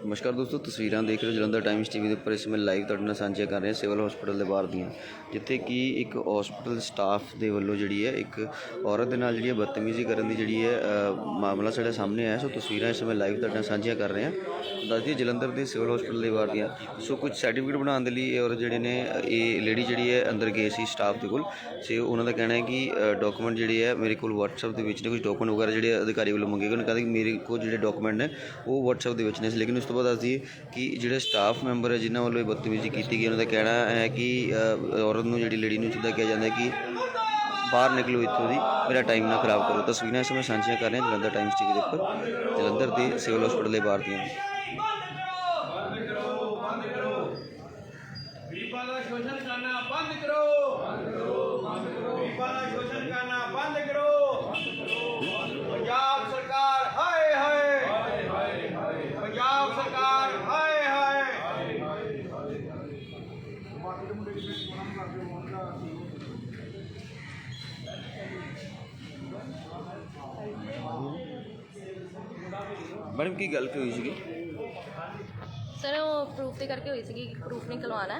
नमस्कार दोस्तों, तस्वीरां देख रहे हो जलंधर टाइम्स टीवी के उपर। इस समय लाइव तुहाडे नाल सांझियां कर रहे हैं सिविल हॉस्पिटल के बाहर दियां, जिथे कि एक हॉस्पिटल स्टाफ के वल्लों जिहड़ी है एक औरत दे नाल जिहड़ी है बदतमीजी करन दी जिहड़ी है मामला साडे सामने आया। सो तस्वीरां इस समय लाइव तुहाडे नाल सांझियां कर रहे हैं। दस दिए जलंधर के सिविल हॉस्पिटल के बाहर दियां। सो कुछ सर्टिफिकेट बनाने के लिए और जिहड़े ने ये लेडी जिहड़ी है अंदर गए सी स्टाफ के कोल। सो उन्होंने कहना है कि डॉकूमेंट जिहड़े है मेरे को व्हाट्सएप के विच ने कुछ डॉकूमेंट वगैरह जिहड़े अधिकारी वालों मंगे गए। उन्होंने कहा कि मेरे को जिहड़े डॉकूमेंट ने वो व्हाट्सएप के विच ने। लेकिन उस तो बाद दस दिए कि जिहड़े स्टाफ मैंबर है जिन्होंने वालों बदतमीजी की गई, उन्होंने कहना है कि औरत नूं जिहड़ी लेडी नूं सीधा कहा जाता है कि बाहर निकलो इत्थों दी, मेरा टाइम ना खराब करो। तस्वीरें इस समय सांझियां कर रहे हैं जलंधर टाइम्स टीवी के उपर जलंधर के सिविल हॉस्पिटल के बाहर दियां। शोषण करना बंद करो, शोषण करना बंद करो। पंजाब सरकार हाय हाय, पंजाब सरकार हाय हाय। मैडम की गल हुई सी? सर वो प्रूफ तो करके हुई सी कि प्रूफ निकलवाना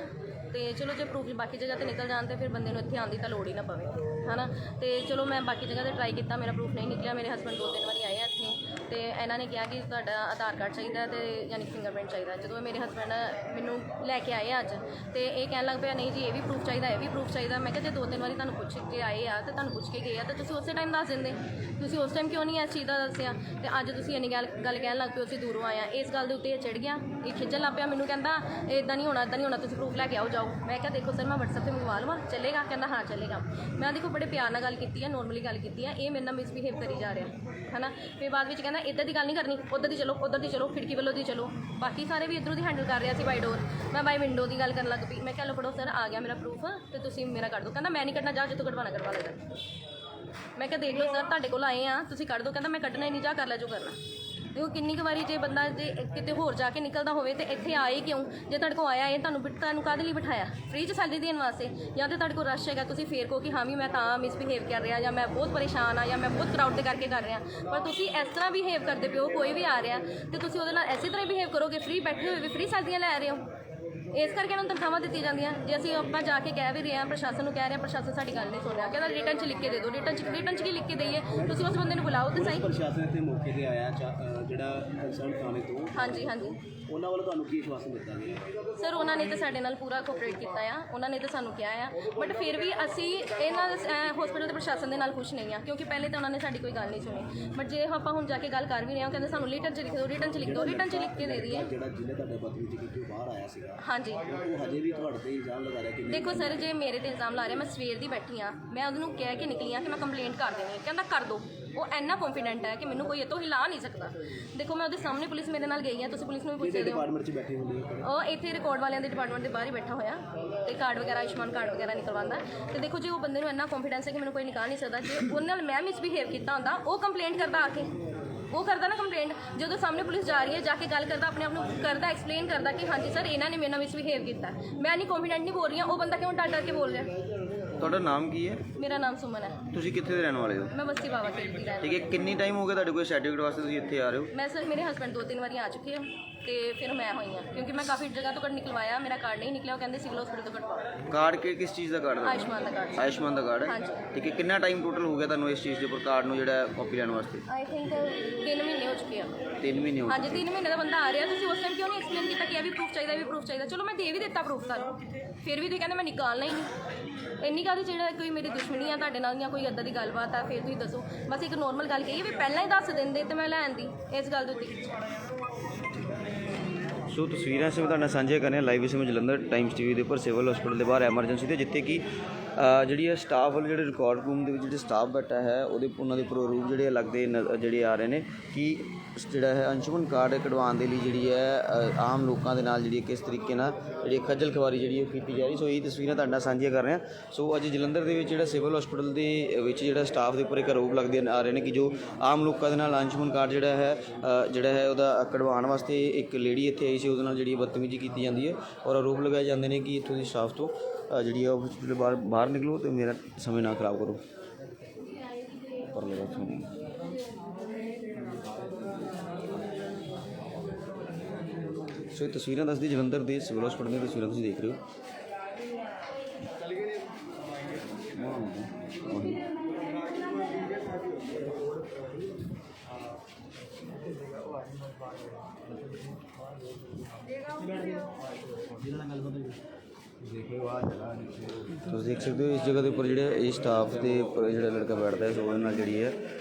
तो चलो जो प्रूफ बाकी जगह तो निकल जाते फिर बंदे इत्थे आने की तो लोड़ ही ना पवे, है ना। तो चलो मैं बाकी जगह तो ट्राई किया, मेरा प्रूफ नहीं निकलिया। मेरे हसबैंड 2-3 बारी आए हैं इत्थे तो इन्होंने कहा कि तुहाडा आधार कार्ड चाहिए तो यानी फिंगरप्रिंट चाहिए। जो मेरे हसबैंड मैनू लैके आए अज तो ये कह लग पाया नहीं जी ये भी प्रूफ चाहिए, ये भी प्रूफ चाहिए। मैं जो 2-3 बारी तुहानू पुछ के आए आ तो तुहानू पुछ के गए तो तुसीं उस टाइम दस देंदे, तुसीं उस टाइम क्यों नहीं इस चीज़ का दसिया। तो अज तुसीं इन्नी गल कह लग पे असीं दूरों आए हैं। इस गल के उत्ते चिड़ गया, ये खिजन लग पाया। मैनू कहता इदा नहीं होना, इदा नहीं होना, तुसीं प्रूफ लैके आओ जाओ। मैं क्या देखो सर मैं व्हाट्सएप से मंगवा लवां, चलेगा? कहता हाँ चलेगा। मैं देखो बड़े प्यार नाल गल कीती है, नॉर्मली गल कीती है। ये मेरे नाल मिसबिहेव करी जा रहा है ना। फिर बाद में कहना इधर की गल नहीं करनी, उधर दी चलो, उधर दी चलो, खिड़की वालों दी चलो। बाकी सारे भी इधरों की हैंडल कर रहा बाई डोर, मैं बाई विंडो की गल कर लग पई। मैं क्या लो पढ़ो सर आ गया मेरा प्रूफ तो तुसीं मेरा कर दो। कहना मैं नहीं कटना, जा जितों कटवाना करवा लेगा। मैं क्या देख लो सर तुहाडे कोल आए हैं तुसीं कट दो। कहता मैं कटना ही नहीं, जा कर लै जो करना। देखो किन्नी क वारी जे बंदा जे किते होर जाके निकलदा होवे ते इत्थे आए क्यों? जे तुहाडे कोल आया है तुहानू काहदे लई बिठाया? फ्री च सैलरी देने वास्ते? या तो तुहाडे कोल रश है तुसीं फेर कहो कि हाँ भी मैं तां मिसबिहेव कर रहा या मैं बहुत परेशान हाँ या मैं बहुत क्राउड दे करके कर रहा। पर तुसीं इस तरह बिहेव करते पे हो, कोई भी आ रहा तो तुसीं उहदे नाल इसी तरह बिहेव करोगे। फ्री बैठे हुए भी फ्री सैलरियां लै रहे हो। इस करके उन्होंने तनख्वाहां दी जांदियां। जे असीं आपां जाके कह भी रहे हैं प्रशासन को, कह रहे हैं प्रशासन साडी गल नहीं सुन रहा। कहता रिटर्न च लिख के दे दो। रिटर्न च की लिख के देइए? तुसीं उस बंदे नूं बुलाओ तो सही। प्रशासन इत्थे मौके ते आया जिहड़ा कंसर्न थाने तो हाँ जी हाँ जी ਉਹਨਾਂ ਵੱਲੋਂ ਤੁਹਾਨੂੰ ਕੀ ਆਸ਼ਵਾਸਨ ਦਿੱਤਾ ਗਿਆ? सर उन्होंने तो साडे नाल पूरा कोऑपरेट किया आ, उन्होंने तो सानू कहा है। बट फिर भी असी इन्हां हॉस्पिटल के प्रशासन के नाल खुश नहीं हाँ, क्योंकि पहले तो उन्होंने साडी कोई गल नहीं सुनी। बट जे आपां हुण जाके गल कर भी रहे हैं कहते सानू रिटर्न च लिख दो, रिटर्न च लिख दो, रिटर्न च लिख के दे दीए। ਜਿਹੜਾ ਜਿਹਨੇ ਤੁਹਾਡੇ ਬਦਤਮੀਜ਼ੀ ਕੀਤੀ ਉਹ ਬਾਹਰ ਆਇਆ ਸੀਗਾ, हाँ जी ਉਹ ਹਜੇ ਵੀ ਤੁਹਾਡੇ ਤੇ ਇਲਜ਼ਾਮ ਲਗਾ ਰਿਹਾ ਕਿ देखो सर जे मेरे ते इल्जाम ला रहे, मैं सवेर दी बैठी हाँ, मैं उन्होंने कह के निकली हाँ कि मैं कंप्लेंट कर देनी है। कहता कर दो। वो इन्ना कॉन्फिडेंट है कि मैनू कोई इतों हिला नहीं सकता। देखो मैं उसके सामने पुलिस मेरे नाल गई है, तुसीं पुलिस नूं भी पुछ सकदे हो। ਡਿਪਾਰਟਮੈਂਟ 'ਚ ਬੈਠੇ ਹੁੰਦੇ ਹੋ ਉਹ ਇੱਥੇ ਰਿਕਾਰਡ ਵਾਲਿਆਂ ਦੇ ਡਿਪਾਰਟਮੈਂਟ ਦੇ ਬਾਹਰ ਹੀ ਬੈਠਾ ਹੋਇਆ ਤੇ ਕਾਰਡ ਵਗੈਰਾ ਆਯੁਸ਼ਮਾਨ ਕਾਰਡ ਵਗੈਰਾ ਨਿਕਲਵਾਉਂਦਾ। ਤੇ ਦੇਖੋ ਜੇ ਉਹ ਬੰਦੇ ਨੂੰ ਇੰਨਾ ਕੌਨਫੀਡੈਂਸ ਹੈ ਕਿ ਮੈਨੂੰ ਕੋਈ ਨਿਕਾਲ ਨਹੀਂ ਸਕਦਾ, ਜੇ ਉਹਨਾਂ ਨਾਲ ਮੈਂ ਮਿਸਬਿਹੇਵ ਕੀਤਾ ਹੁੰਦਾ ਉਹ ਕੰਪਲੇਂਟ ਕਰਦਾ ਆ ਕੇ, ਉਹ ਕਰਦਾ ਨਾ ਕੰਪਲੇਂਟ। ਜਦੋਂ ਸਾਹਮਣੇ ਪੁਲਿਸ ਜਾ ਰਹੀ ਹੈ ਜਾ ਕੇ ਗੱਲ ਕਰਦਾ, ਆਪਣੇ ਆਪ ਨੂੰ ਕਰਦਾ, ਐਕਸਪਲੇਨ ਕਰਦਾ ਕਿ ਹਾਂਜੀ ਸਰ ਇਹਨਾਂ ਨੇ ਮੇਰੇ ਨਾਲ ਮਿਸਬਿਹੇਵ ਕੀਤਾ। ਮੈਂ ਨਹੀਂ ਕੌਨਫੀਡੈਂਟ ਨਹੀਂ ਬੋਲ ਰਹੀ ਹਾਂ, ਉਹ ਬੰਦਾ ਕਿਉਂ ਡਰ ਡਰ ਕੇ ਬੋਲ ਰਿਹਾ? ਤੁਹਾਡਾ ਨਾਮ ਕੀ ਹੈ? ਮੇਰਾ ਨਾਮ ਸੁਮਨ ਹੈ। ਤੁਸੀਂ ਕਿੱਥੇ ਦੇ ਰਹਿਣ ਵਾਲੇ ਹੋ? ਮੈਂ ਬਸਤੀ ਬਾਬਾ ਖੇਡ ਦੀ ਰਹਿਣ। ਠੀਕ ਹੈ, ਕਿੰਨੀ ਟਾਈਮ ਹੋ ਗਿਆ ਤੁਹਾਡੇ ਕੋਲ ਸਰਟੀਫਿਕੇਟ ਵਾਸਤੇ ਤੁਸੀਂ ਇੱਥੇ ਆ ਰਹੇ ਹੋ? ਮੈਂ ਸਰ ਮੇਰੇ ਹਸਬੈਂਡ 2-3 ਵਾਰੀ ਆ ਚੁੱਕੇ ਆ ਤੇ ਫਿਰ ਮੈਂ ਹੋਈ ਹਾਂ, ਕਿਉਂਕਿ ਮੈਂ ਕਾਫੀ ਜਗ੍ਹਾ ਤੋਂ ਨਿਕਲਵਾਇਆ, ਮੇਰਾ ਕਾਰਡ ਨਹੀਂ ਨਿਕਲਿਆ। ਉਹ ਕਹਿੰਦੇ ਸਿਵਲ ਹਸਪੀਟਲ ਤੋਂ ਕਟਵਾਓ। ਕਾਰਡ ਕਿਸ ਚੀਜ਼ ਦਾ ਕਾਰਡ? ਆਯੁਸ਼ਮਾਨ ਦਾ ਕਾਰਡ। ਆਯੁਸ਼ਮਾਨ ਦਾ ਕਾਰਡ ਹੈ? ਹਾਂਜੀ। ਠੀਕ ਹੈ, ਕਿੰਨਾ ਟਾਈਮ ਟੋਟਲ ਹੋ ਗਿਆ ਤੁਹਾਨੂੰ ਇਸ ਚੀਜ਼ ਦੇ ਉੱਪਰ ਕਾਰਡ ਨੂੰ ਜਿਹੜਾ ਕਾਪੀ ਲੈਣ ਵਾਸਤੇ? ਆਈ ਥਿੰਕ 3 ਮਹੀਨੇ ਹੋ ਚੁੱਕੇ ਆ। 3 ਮਹੀਨੇ ਹੋ हाँ जी 3 महीने का बंदा आ रहा। तुसीं उस टाइम क्यों नहीं एक्सप्लेन किया कि ये भी प्रूफ चाहिए, ये भी प्रूफ चाहिए? चलो मैं दे भी दिता प्रूफ सारा, फिर भी तुसीं कहंदे मैं निकालना ही नहीं। इन्नी गल जेड़ा कोई मेरी दुश्मनी है तुहाडे नाल या कोई इदां दी गलबात है फिर तुसीं दसो। बस एक नॉर्मल गल कही भी पहलां ही दस दिंदे ते मैं लैण दी इस गल दे उत्ते। सो तस्वीरें से मैं सांझे कर रहे हैं लाइव इस समय जलंधर टाइम्स टीवी के उपर सिविल हॉस्पिटल के बाहर एमरजेंसी से, जिथे कि जी स्टाफ वाले जो रिकॉर्ड रूम के जो स्टाफ बैठा है उन्होंने उपर रूप जोड़े लगते जोड़े आ रहे हैं कि जोड़ा है अंशुमन कार्ड कटवाने के लिए जी है आम लोगों के नाल जी किस तरीके जी खज्जल खवारी जी की जा रही। सो यही तस्वीरें तुहाडे सांझियां कर रहे हैं। सो अज जलंधर के सिविल हॉस्पिटल के जो स्टाफ के उपर एक आरोप लगते आ रहे हैं कि जो आम लोगों के नाल अंशुमन कार्ड जोड़ा है वह कटवाने वास्ते एक लेडी इत्थे आई सी, उहदे नाल जी बदतमीजी की जाती है और आरोप लगाए जाते हैं कि इत्थों की स्टाफ तो जी हॉस्पिटल बाहर निकलो तो मेरा समय ना खराब करो। पर लगा ਸੋ ਇਹ ਤਸਵੀਰਾਂ ਦੱਸਦੀ ਜਲੰਧਰ ਦੇ ਸਿਵਲ ਹਸਪਤਾਲ ਦੀਆਂ ਤਸਵੀਰਾਂ ਤੁਸੀਂ ਦੇਖ ਰਹੇ ਹੋ। ਤੁਸੀਂ ਦੇਖ ਸਕਦੇ ਹੋ ਇਸ ਜਗ੍ਹਾ ਦੇ ਉੱਪਰ ਜਿਹੜਾ ਇਹ ਸਟਾਫ ਦੇ ਉੱਪਰ ਜਿਹੜਾ ਲੜਕਾ ਬੈਠਦਾ ਹੈ, ਸੋ ਉਹਦੇ ਨਾਲ ਜਿਹੜੀ ਹੈ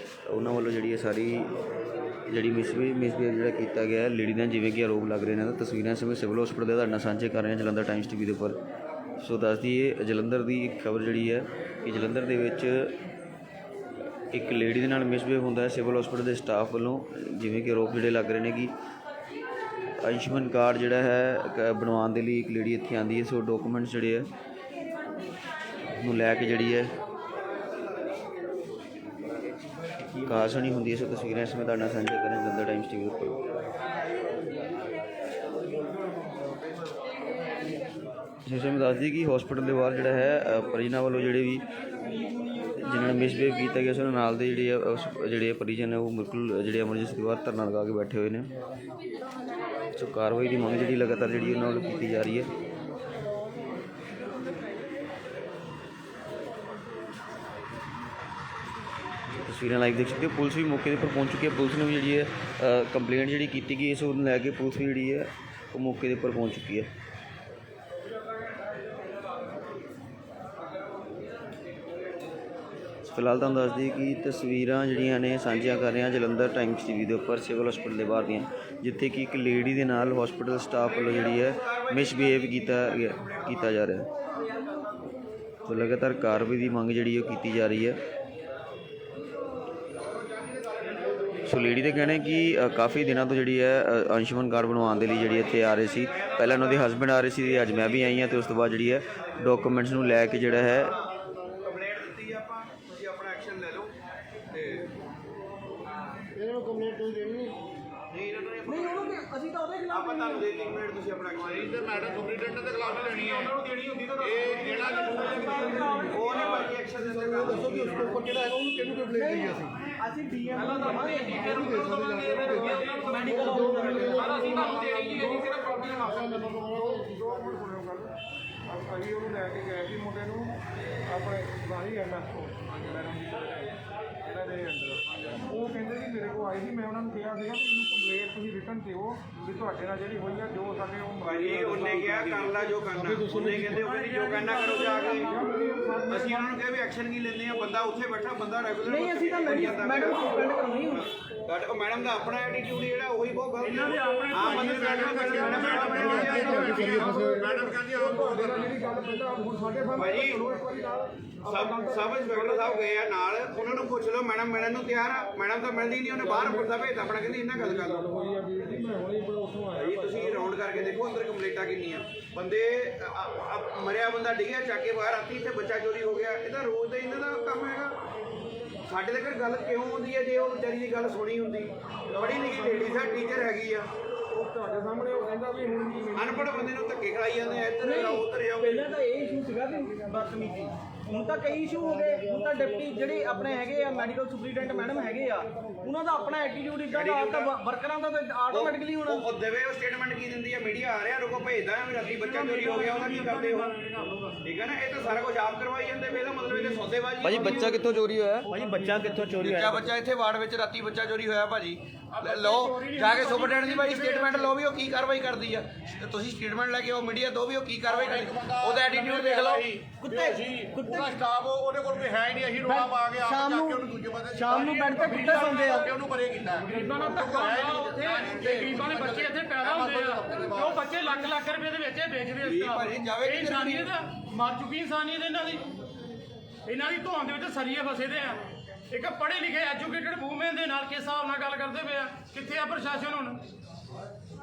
ਉਹਨਾਂ ਵੱਲੋਂ ਜਿਹੜੀ ਹੈ ਸਾਰੀ ਜਿਹੜੀ ਮਿਸਬੀਹੇਵ ਜਿਹੜਾ ਕੀਤਾ ਗਿਆ ਹੈ ਲੇਡੀ ਨਾਲ, ਜਿਵੇਂ ਕਿ ਆਰੋਪ ਲੱਗ ਰਹੇ ਨੇ। ਤਾਂ ਤਸਵੀਰਾਂ ਇਸ ਸਮੇਂ ਸਿਵਲ ਹਸਪਤਾਲ ਦੇ ਤੁਹਾਡੇ ਨਾਲ ਸਾਂਝੇ ਕਰ ਰਹੇ ਹਾਂ ਜਲੰਧਰ ਟਾਈਮਸ TV ਦੇ ਉੱਪਰ। ਸੋ ਦੱਸ ਦਈਏ ਜਲੰਧਰ ਦੀ ਇੱਕ ਖਬਰ ਜਿਹੜੀ ਹੈ ਕਿ ਜਲੰਧਰ ਦੇ ਵਿੱਚ ਇੱਕ ਲੇਡੀ ਦੇ ਨਾਲ ਮਿਸਬੀਹੇਵ ਹੁੰਦਾ ਹੈ ਸਿਵਲ ਹਸਪਤਾਲ ਦੇ ਸਟਾਫ ਵੱਲੋਂ, ਜਿਵੇਂ ਕਿ ਆਰੋਪ ਜਿਹੜੇ ਲੱਗ ਰਹੇ ਨੇ ਕਿ ਆਯੁਸ਼ਮਾਨ ਕਾਰਡ ਜਿਹੜਾ ਹੈ ਬਣਵਾਉਣ ਦੇ ਲਈ ਇੱਕ ਲੇਡੀ ਇੱਥੇ ਆਉਂਦੀ ਹੈ। ਸੋ ਡਾਕੂਮੈਂਟਸ ਜਿਹੜੇ ਹੈ ਨੂੰ ਲੈ ਕੇ ਜਿਹੜੀ ਹੈ ਕਾਰਸਣੀ ਹੁੰਦੀ ਹੈ। ਸੋ ਤਸਵੀਰਾਂ ਇਸ ਸਮੇਂ ਤੁਹਾਡੇ ਨਾਲ ਸਾਂਝੇ ਕਰਾਂ ਜਲੰਧਰ ਟਾਈਮਸ TV ਦੇ ਉੱਪਰ। ਜਿਸ ਸਮੇਂ ਦੱਸਦੀ ਕਿ ਹਸਪੀਟਲ ਦੇ ਬਾਹਰ ਜਿਹੜਾ ਹੈ ਪਰਿਜਨਾਂ ਵੱਲੋਂ ਜਿਹੜੇ ਵੀ ਜਿਨ੍ਹਾਂ ਨੇ ਮਿਸਬੀਹੇਵ ਕੀਤਾ ਗਿਆ, ਸੋ ਨਾਲ ਦੇ ਜਿਹੜੇ ਪਰਿਜਨ ਹੈ ਉਹ ਬਿਲਕੁਲ ਜਿਹੜੇ ਐਮਰਜੈਂਸੀ ਦੇ ਬਾਹਰ ਧਰਨਾ ਲਗਾ ਕੇ ਬੈਠੇ ਹੋਏ ਨੇ। ਸੋ ਕਾਰਵਾਈ ਦੀ ਮੰਗ ਜਿਹੜੀ ਲਗਾਤਾਰ ਜਿਹੜੀ ਉਹਨਾਂ ਵੱਲੋਂ ਕੀਤੀ ਜਾ ਰਹੀ ਹੈ। ਤਸਵੀਰਾਂ ਲਾਈਵ ਦੇਖ ਸਕਦੇ ਹੋ। ਪੁਲਿਸ ਵੀ ਮੌਕੇ ਦੇ ਉੱਪਰ ਪਹੁੰਚ ਚੁੱਕੀ ਹੈ। ਪੁਲਿਸ ਨੇ ਵੀ ਜਿਹੜੀ ਹੈ ਕੰਪਲੇਂਟ ਜਿਹੜੀ ਕੀਤੀ ਗਈ, ਇਸ ਨੂੰ ਲੈ ਕੇ ਪੁਲਿਸ ਵੀ ਜਿਹੜੀ ਹੈ ਉਹ ਮੌਕੇ ਦੇ ਉੱਪਰ ਪਹੁੰਚ ਚੁੱਕੀ ਹੈ। ਫਿਲਹਾਲ ਤੁਹਾਨੂੰ ਦੱਸ ਦਈਏ ਕਿ ਤਸਵੀਰਾਂ ਜਿਹੜੀਆਂ ਨੇ ਸਾਂਝੀਆਂ ਕਰ ਰਹੇ ਹਾਂ ਜਲੰਧਰ ਟਾਈਮਸ TV ਦੇ ਉੱਪਰ ਸਿਵਲ ਹਸਪਤਾਲ ਦੇ ਬਾਹਰ ਦੀਆਂ, ਜਿੱਥੇ ਕਿ ਇੱਕ ਲੇਡੀ ਦੇ ਨਾਲ ਹਸਪਤਾਲ ਸਟਾਫ ਵੱਲੋਂ ਜਿਹੜੀ ਹੈ ਮਿਸਬੀਹੇਵ ਕੀਤਾ ਜਾ ਰਿਹਾ ਹੈ। ਸੋ ਲਗਾਤਾਰ ਕਾਰਵਾਈ ਦੀ ਮੰਗ ਜਿਹੜੀ ਉਹ ਕੀਤੀ ਜਾ ਰਹੀ ਹੈ। ਸੋ ਲੇਡੀ ਦੇ ਕਹਿਣਾ ਕਿ ਕਾਫੀ ਦਿਨਾਂ ਤੋਂ ਜਿਹੜੀ ਹੈ ਆਯੁਸ਼ਮਾਨ ਕਾਰਡ ਬਣਵਾਉਣ ਦੇ ਲਈ ਜਿਹੜੀ ਇੱਥੇ ਆ ਰਹੇ ਸੀ। ਪਹਿਲਾਂ ਉਹਨਾਂ ਦੇ ਹਸਬੈਂਡ ਆ ਰਹੇ ਸੀ, ਅੱਜ ਮੈਂ ਵੀ ਆਈ ਹਾਂ, ਅਤੇ ਉਸ ਤੋਂ ਬਾਅਦ ਜਿਹੜੀ ਹੈ ਡਾਕੂਮੈਂਟਸ ਨੂੰ ਲੈ ਕੇ ਜਿਹੜਾ ਹੈ ਕੰਪਲੇਂਟ ਦਿੱਤੀ ਆਪਾਂ, ਤੁਸੀਂ ਆਪਣਾ ਐਕਸ਼ਨ ਲੈ ਲਓ। ਤੇ ਇਹਨਾਂ ਨੂੰ ਕੰਪਲੇਂਟ ਤੁਸੀਂ ਦੇਣੀ ਨਹੀਂ ਉਹਨੂੰ ਅਸੀਂ ਤਾਂ ਉਹਦੇ ਖਿਲਾਫ ਆਪਾਂ ਤੁਹਾਨੂੰ ਦੇ ਕੰਪਲੇਂਟ, ਤੁਸੀਂ ਆਪਣਾ ਐਕਸ਼ਨ ਤੇ ਮੈਡਮ ਸੁਪਰੀਡੈਂਟ ਦੇ ਖਿਲਾਫ ਲੈਣੀ ਹੈ। ਉਹਨਾਂ ਨੂੰ ਦੇਣੀ ਹੁੰਦੀ ਤਾਂ ਇਹ ਜਿਹੜਾ ਉਹ ਨਹੀਂ ਭਾਜੀ ਐਕਸ਼ਨ ਦਿੰਦੇ ਕਰ ਦੱਸੋ ਕਿ ਉਸ ਦੇ ਉੱਪਰ ਜਿਹੜਾ ਹੈਗਾ ਉਹਨੂੰ ਕਿਹਨੂੰ ਕੰਪਲੇਂਟ ਦਈਏ ਅਸੀਂ ਡੀਐਮ ਨੂੰ ਦਵਾਂਗੇ ਮੈਡੀਕਲ ਅਸੀਂ ਤੁਹਾਨੂੰ ਦੇਣੀ ਨਹੀਂ ਹੈ, ਸਿਰਫ ਅਸੀਂ ਉਹਨੂੰ ਲੈ ਕੇ ਗਏ ਸੀ ਮੁੰਡੇ ਨੂੰ ਆਪਣੇ ਬਾਹਰੀ ਐਮਐਸ ਇਹਨਾਂ ਦੇ ਅੰਦਰ। ਉਹ ਕਹਿੰਦੇ ਕਿ ਮੇਰੇ ਕੋਲ ਆਈ ਸੀ, ਮੈਂ ਉਹਨਾਂ ਨੂੰ ਕਿਹਾ ਸੀਗਾ ਕਿ ਮੈਨੂੰ ਕੰਪਲੇਂਟ ਤੁਸੀਂ ਰਿਟਨ ਦਿਓ ਵੀ ਤੁਹਾਡੇ ਨਾਲ ਜਿਹੜੀ ਹੋਈ ਆ, ਜੋ ਸਾਡੇ ਉਹ ਭਾਜੀ ਉਹਨੇ ਕਿਹਾ ਕਰ ਲਾ ਜੋ ਕਰਨਾ, ਉਹਨੇ ਕਹਿੰਦੇ ਉਹ ਕਹਿੰਦੀ ਜੋ ਕਰਨਾ ਕਰੋ ਜਾ ਕੇ। ਅਸੀਂ ਉਹਨਾਂ ਨੂੰ ਕਿਹਾ ਵੀ ਐਕਸ਼ਨ ਕੀ ਲੈਂਦੇ ਆ, ਬੰਦਾ ਉੱਥੇ ਬੈਠਾ, ਬੰਦਾ ਰੈਗੂਲਰ ਨਹੀਂ ਅਸੀਂ ਤਾਂ ਮੈਡਮ ਕੰਪਲੇਂਟ ਕਰਾਉਣੀ ਹੁਣ। ਉਹ ਮੈਡਮ ਦਾ ਆਪਣਾ ਐਟੀਟਿਊਡ ਜਿਹੜਾ ਉਹੀ ਬਹੁਤ ਗਲਤ ਹੈ। ਹਾਂ ਬੰਦੇ ਮੈਡਮ ਕਹਿੰਦੀ ਆਮ ਤੁਹਾਡੇ ਨਾਲ ਜਿਹੜੀ ਗੱਲ ਪਹਿਲਾਂ ਹੁਣ ਸਾਡੇ ਭਾਜੀ ਸਬ ਇੰਸਪੈਕਟਰ ਸਾਹਿਬ ਗਏ ਆ ਨਾਲ, ਉਹਨਾਂ ਨੂੰ ਪੁੱਛ ਲਓ ਮੈਡਮ ਮਿਲਣ ਨੂੰ ਤਿਆਰ ਆ। ਮੈਡਮ ਤਾਂ ਮਿਲਦੀ ਨਹੀਂ, ਉਹਨੇ ਬਾਹਰ ਪੁੱਛਦਾ ਭੇਜਦਾ ਆਪਣਾ, ਕਹਿੰਦੀ ਇਹਨਾਂ ਗੱਲ ਕਰ ਲਓ। ਭਾਜੀ ਤੁਸੀਂ ਰਾਉਂਡ ਕਰਕੇ ਦੇਖੋ ਅੰਦਰ ਕੰਪਲੇਂਟਾਂ ਕਿੰਨੀਆਂ। ਬੰਦੇ ਮਰਿਆ ਬੰਦਾ ਡਿੱਗਿਆ ਚੱਕ ਕੇ ਬਾਹਰ ਆਤੀ, ਇੱਥੇ ਬੱਚਾ ਚੋਰੀ ਹੋ ਗਿਆ। ਇਹਦਾ ਰੋਜ਼ ਦਾ ਇਹਨਾਂ ਦਾ ਕੰਮ ਹੈਗਾ। ਸਾਡੇ ਤੱਕ ਗੱਲ ਕਿਉਂ ਆਉਂਦੀ ਹੈ ਜੇ ਉਹ ਵਿਚਾਰੀ ਦੀ ਗੱਲ ਸੁਣੀ ਹੁੰਦੀ? ਪੜ੍ਹੀ ਲਿਖੀ ਲੇਡੀ ਸਾ ਟੀਚਰ ਹੈਗੀ ਆ, ਤੁਹਾਡੇ ਸਾਹਮਣੇ ਉਹ ਕਹਿੰਦਾ ਵੀ ਹੁਣ ਅਨਪੜ੍ਹ ਬੰਦੇ ਨੂੰ ਧੱਕੇ ਖਿਲਾਈ ਜਾਂਦੇ ਆ, ਇੱਧਰ ਜਾਓ ਉੱਧਰ ਜਾਓ। ਪਹਿਲਾਂ ਤਾਂ ਇਹ ਇਸ਼ੂ ਸੀਗਾ ਕਿ ਬਦਤਮੀਜ਼ੀ, ਹੁਣ ਤਾਂ ਕਈ ਇਸ਼ੂ ਹੋ ਗਏ। ਹੁਣ ਤਾਂ ਡਿਪਟੀ ਜਿਹੜੇ ਆਪਣੇ ਹੈਗੇ ਆ ਮੈਡੀਕਲ ਸੁਪਰੀਡੈਂਟ ਮੈਡਮ ਹੈਗੇ ਆ, ਉਹਨਾਂ ਦਾ ਆਪਣਾ ਐਟੀਟਿਊਡ ਇਦਾਂ ਦਾ, ਤਾਂ ਵਰਕਰਾਂ ਦਾ ਤਾਂ ਆਟੋਮੈਟਿਕਲੀ ਹੋਣਾ। ਉਹ ਦੇਵੇ ਉਹ ਸਟੇਟਮੈਂਟ ਕੀ ਦਿੰਦੀ ਹੈ, ਮੀਡੀਆ ਆ ਰਿਹਾ ਰੁਕੋ ਭੇਜਦਾ ਵੀ ਰਾਤੀ ਬੱਚਾ ਚੋਰੀ ਹੋ ਗਿਆ, ਉਹਦਾ ਕੀ ਕਰਦੇ ਹੋ? ਠੀਕ ਹੈ ਨਾ, ਇਹ ਤਾਂ ਸਾਰਾ ਕੁਝ ਆਪ ਕਰਵਾਈ ਜਾਂਦੇ ਪਏ, ਇਹਦਾ ਮਤਲਬ ਇਹਦੇ ਸੌਦੇਬਾਜ਼ੀ। ਭਾਜੀ ਬੱਚਾ ਕਿੱਥੋਂ ਚੋਰੀ ਹੋਇਆ? ਭਾਜੀ ਬੱਚਾ ਕਿੱਥੋਂ ਚੋਰੀ ਬੱਚਾ ਇੱਥੇ ਵਾਰਡ ਵਿੱਚ ਰਾਤੀ ਬੱਚਾ ਚੋਰੀ ਹੋਇਆ ਭਾਜੀ। ਲਓ ਜਾ ਕੇ ਸੁਪਰਡੈਂਟ ਦੀ ਭਾਈ ਸਟੇਟਮੈਂਟ ਲਓ ਵੀ ਉਹ ਕੀ ਕਾਰਵਾਈ ਕਰਦੀ ਆ। ਤੁਸੀਂ ਸਟੇਟਮੈਂਟ ਲੈ ਕੇ ਉਹ ਮੀਡੀਆ ਦੋ ਵੀ ਉਹ ਕੀ ਕਾਰਵਾਈ ਕਰਦੀ, ਉਹਦਾ ਐਟੀਟਿਊਡ ਦੇਖ ਲਓ। ਪੂਰਾ ਸਟਾਫ ਉਹਦੇ ਕੋਲ ਕੋਈ ਹੈ ਹੀ ਨਹੀਂ। ਅਸੀਂ ਰੋਣਾ ਪਾ ਕੇ ਸ਼ਾਮ ਨੂੰ ਉਹਨੂੰ ਦੂਜੇ ਪਾਸੇ ਸ਼ਾਮ ਨੂੰ ਬੈਠ ਕੇ ਕੁੱਤੇ ਸੌਂਦੇ ਆ। ਕਿ ਉਹਨੂੰ ਪਰੇ ਕੀਤਾ। ਗਰੀਬਾਂ ਨਾਲ ਧੱਕਾ ਹੁੰਦਾ ਉੱਥੇ, ਤੇ ਗਰੀਬਾਂ ਦੇ ਬੱਚੇ ਇੱਥੇ ਪੈਦਾ ਹੁੰਦੇ ਆ, ਤੇ ਉਹ ਬੱਚੇ ਲੱਖ ਲੱਖ ਰੁਪਏ ਦੇ ਵਿੱਚ ਵੇਚਦੇ ਇਸ ਤਰ੍ਹਾਂ। ਭਾਜੀ ਜਾਵੇ ਇਹ ਇਨਸਾਨੀਅਤ ਆ, ਮਰ ਚੁੱਕੀ ਇਨਸਾਨੀਅਤ ਇਹਨਾਂ ਦੀ ਧੌਣ ਦੇ ਵਿੱਚ ਸਰੀਏ ਫਸੇ ਦੇ ਆ। ਇੱਕ ਪੜ੍ਹੇ ਲਿਖੇ ਐਜੂਕੇਟਡ ਵੂਮਨ ਦੇ ਨਾਲ ਕਿਸ ਹਿਸਾਬ ਨਾਲ ਗੱਲ ਕਰਦੇ ਪਏ ਆ। ਕਿੱਥੇ ਆ ਪ੍ਰਸ਼ਾਸਨ ਹੁਣ?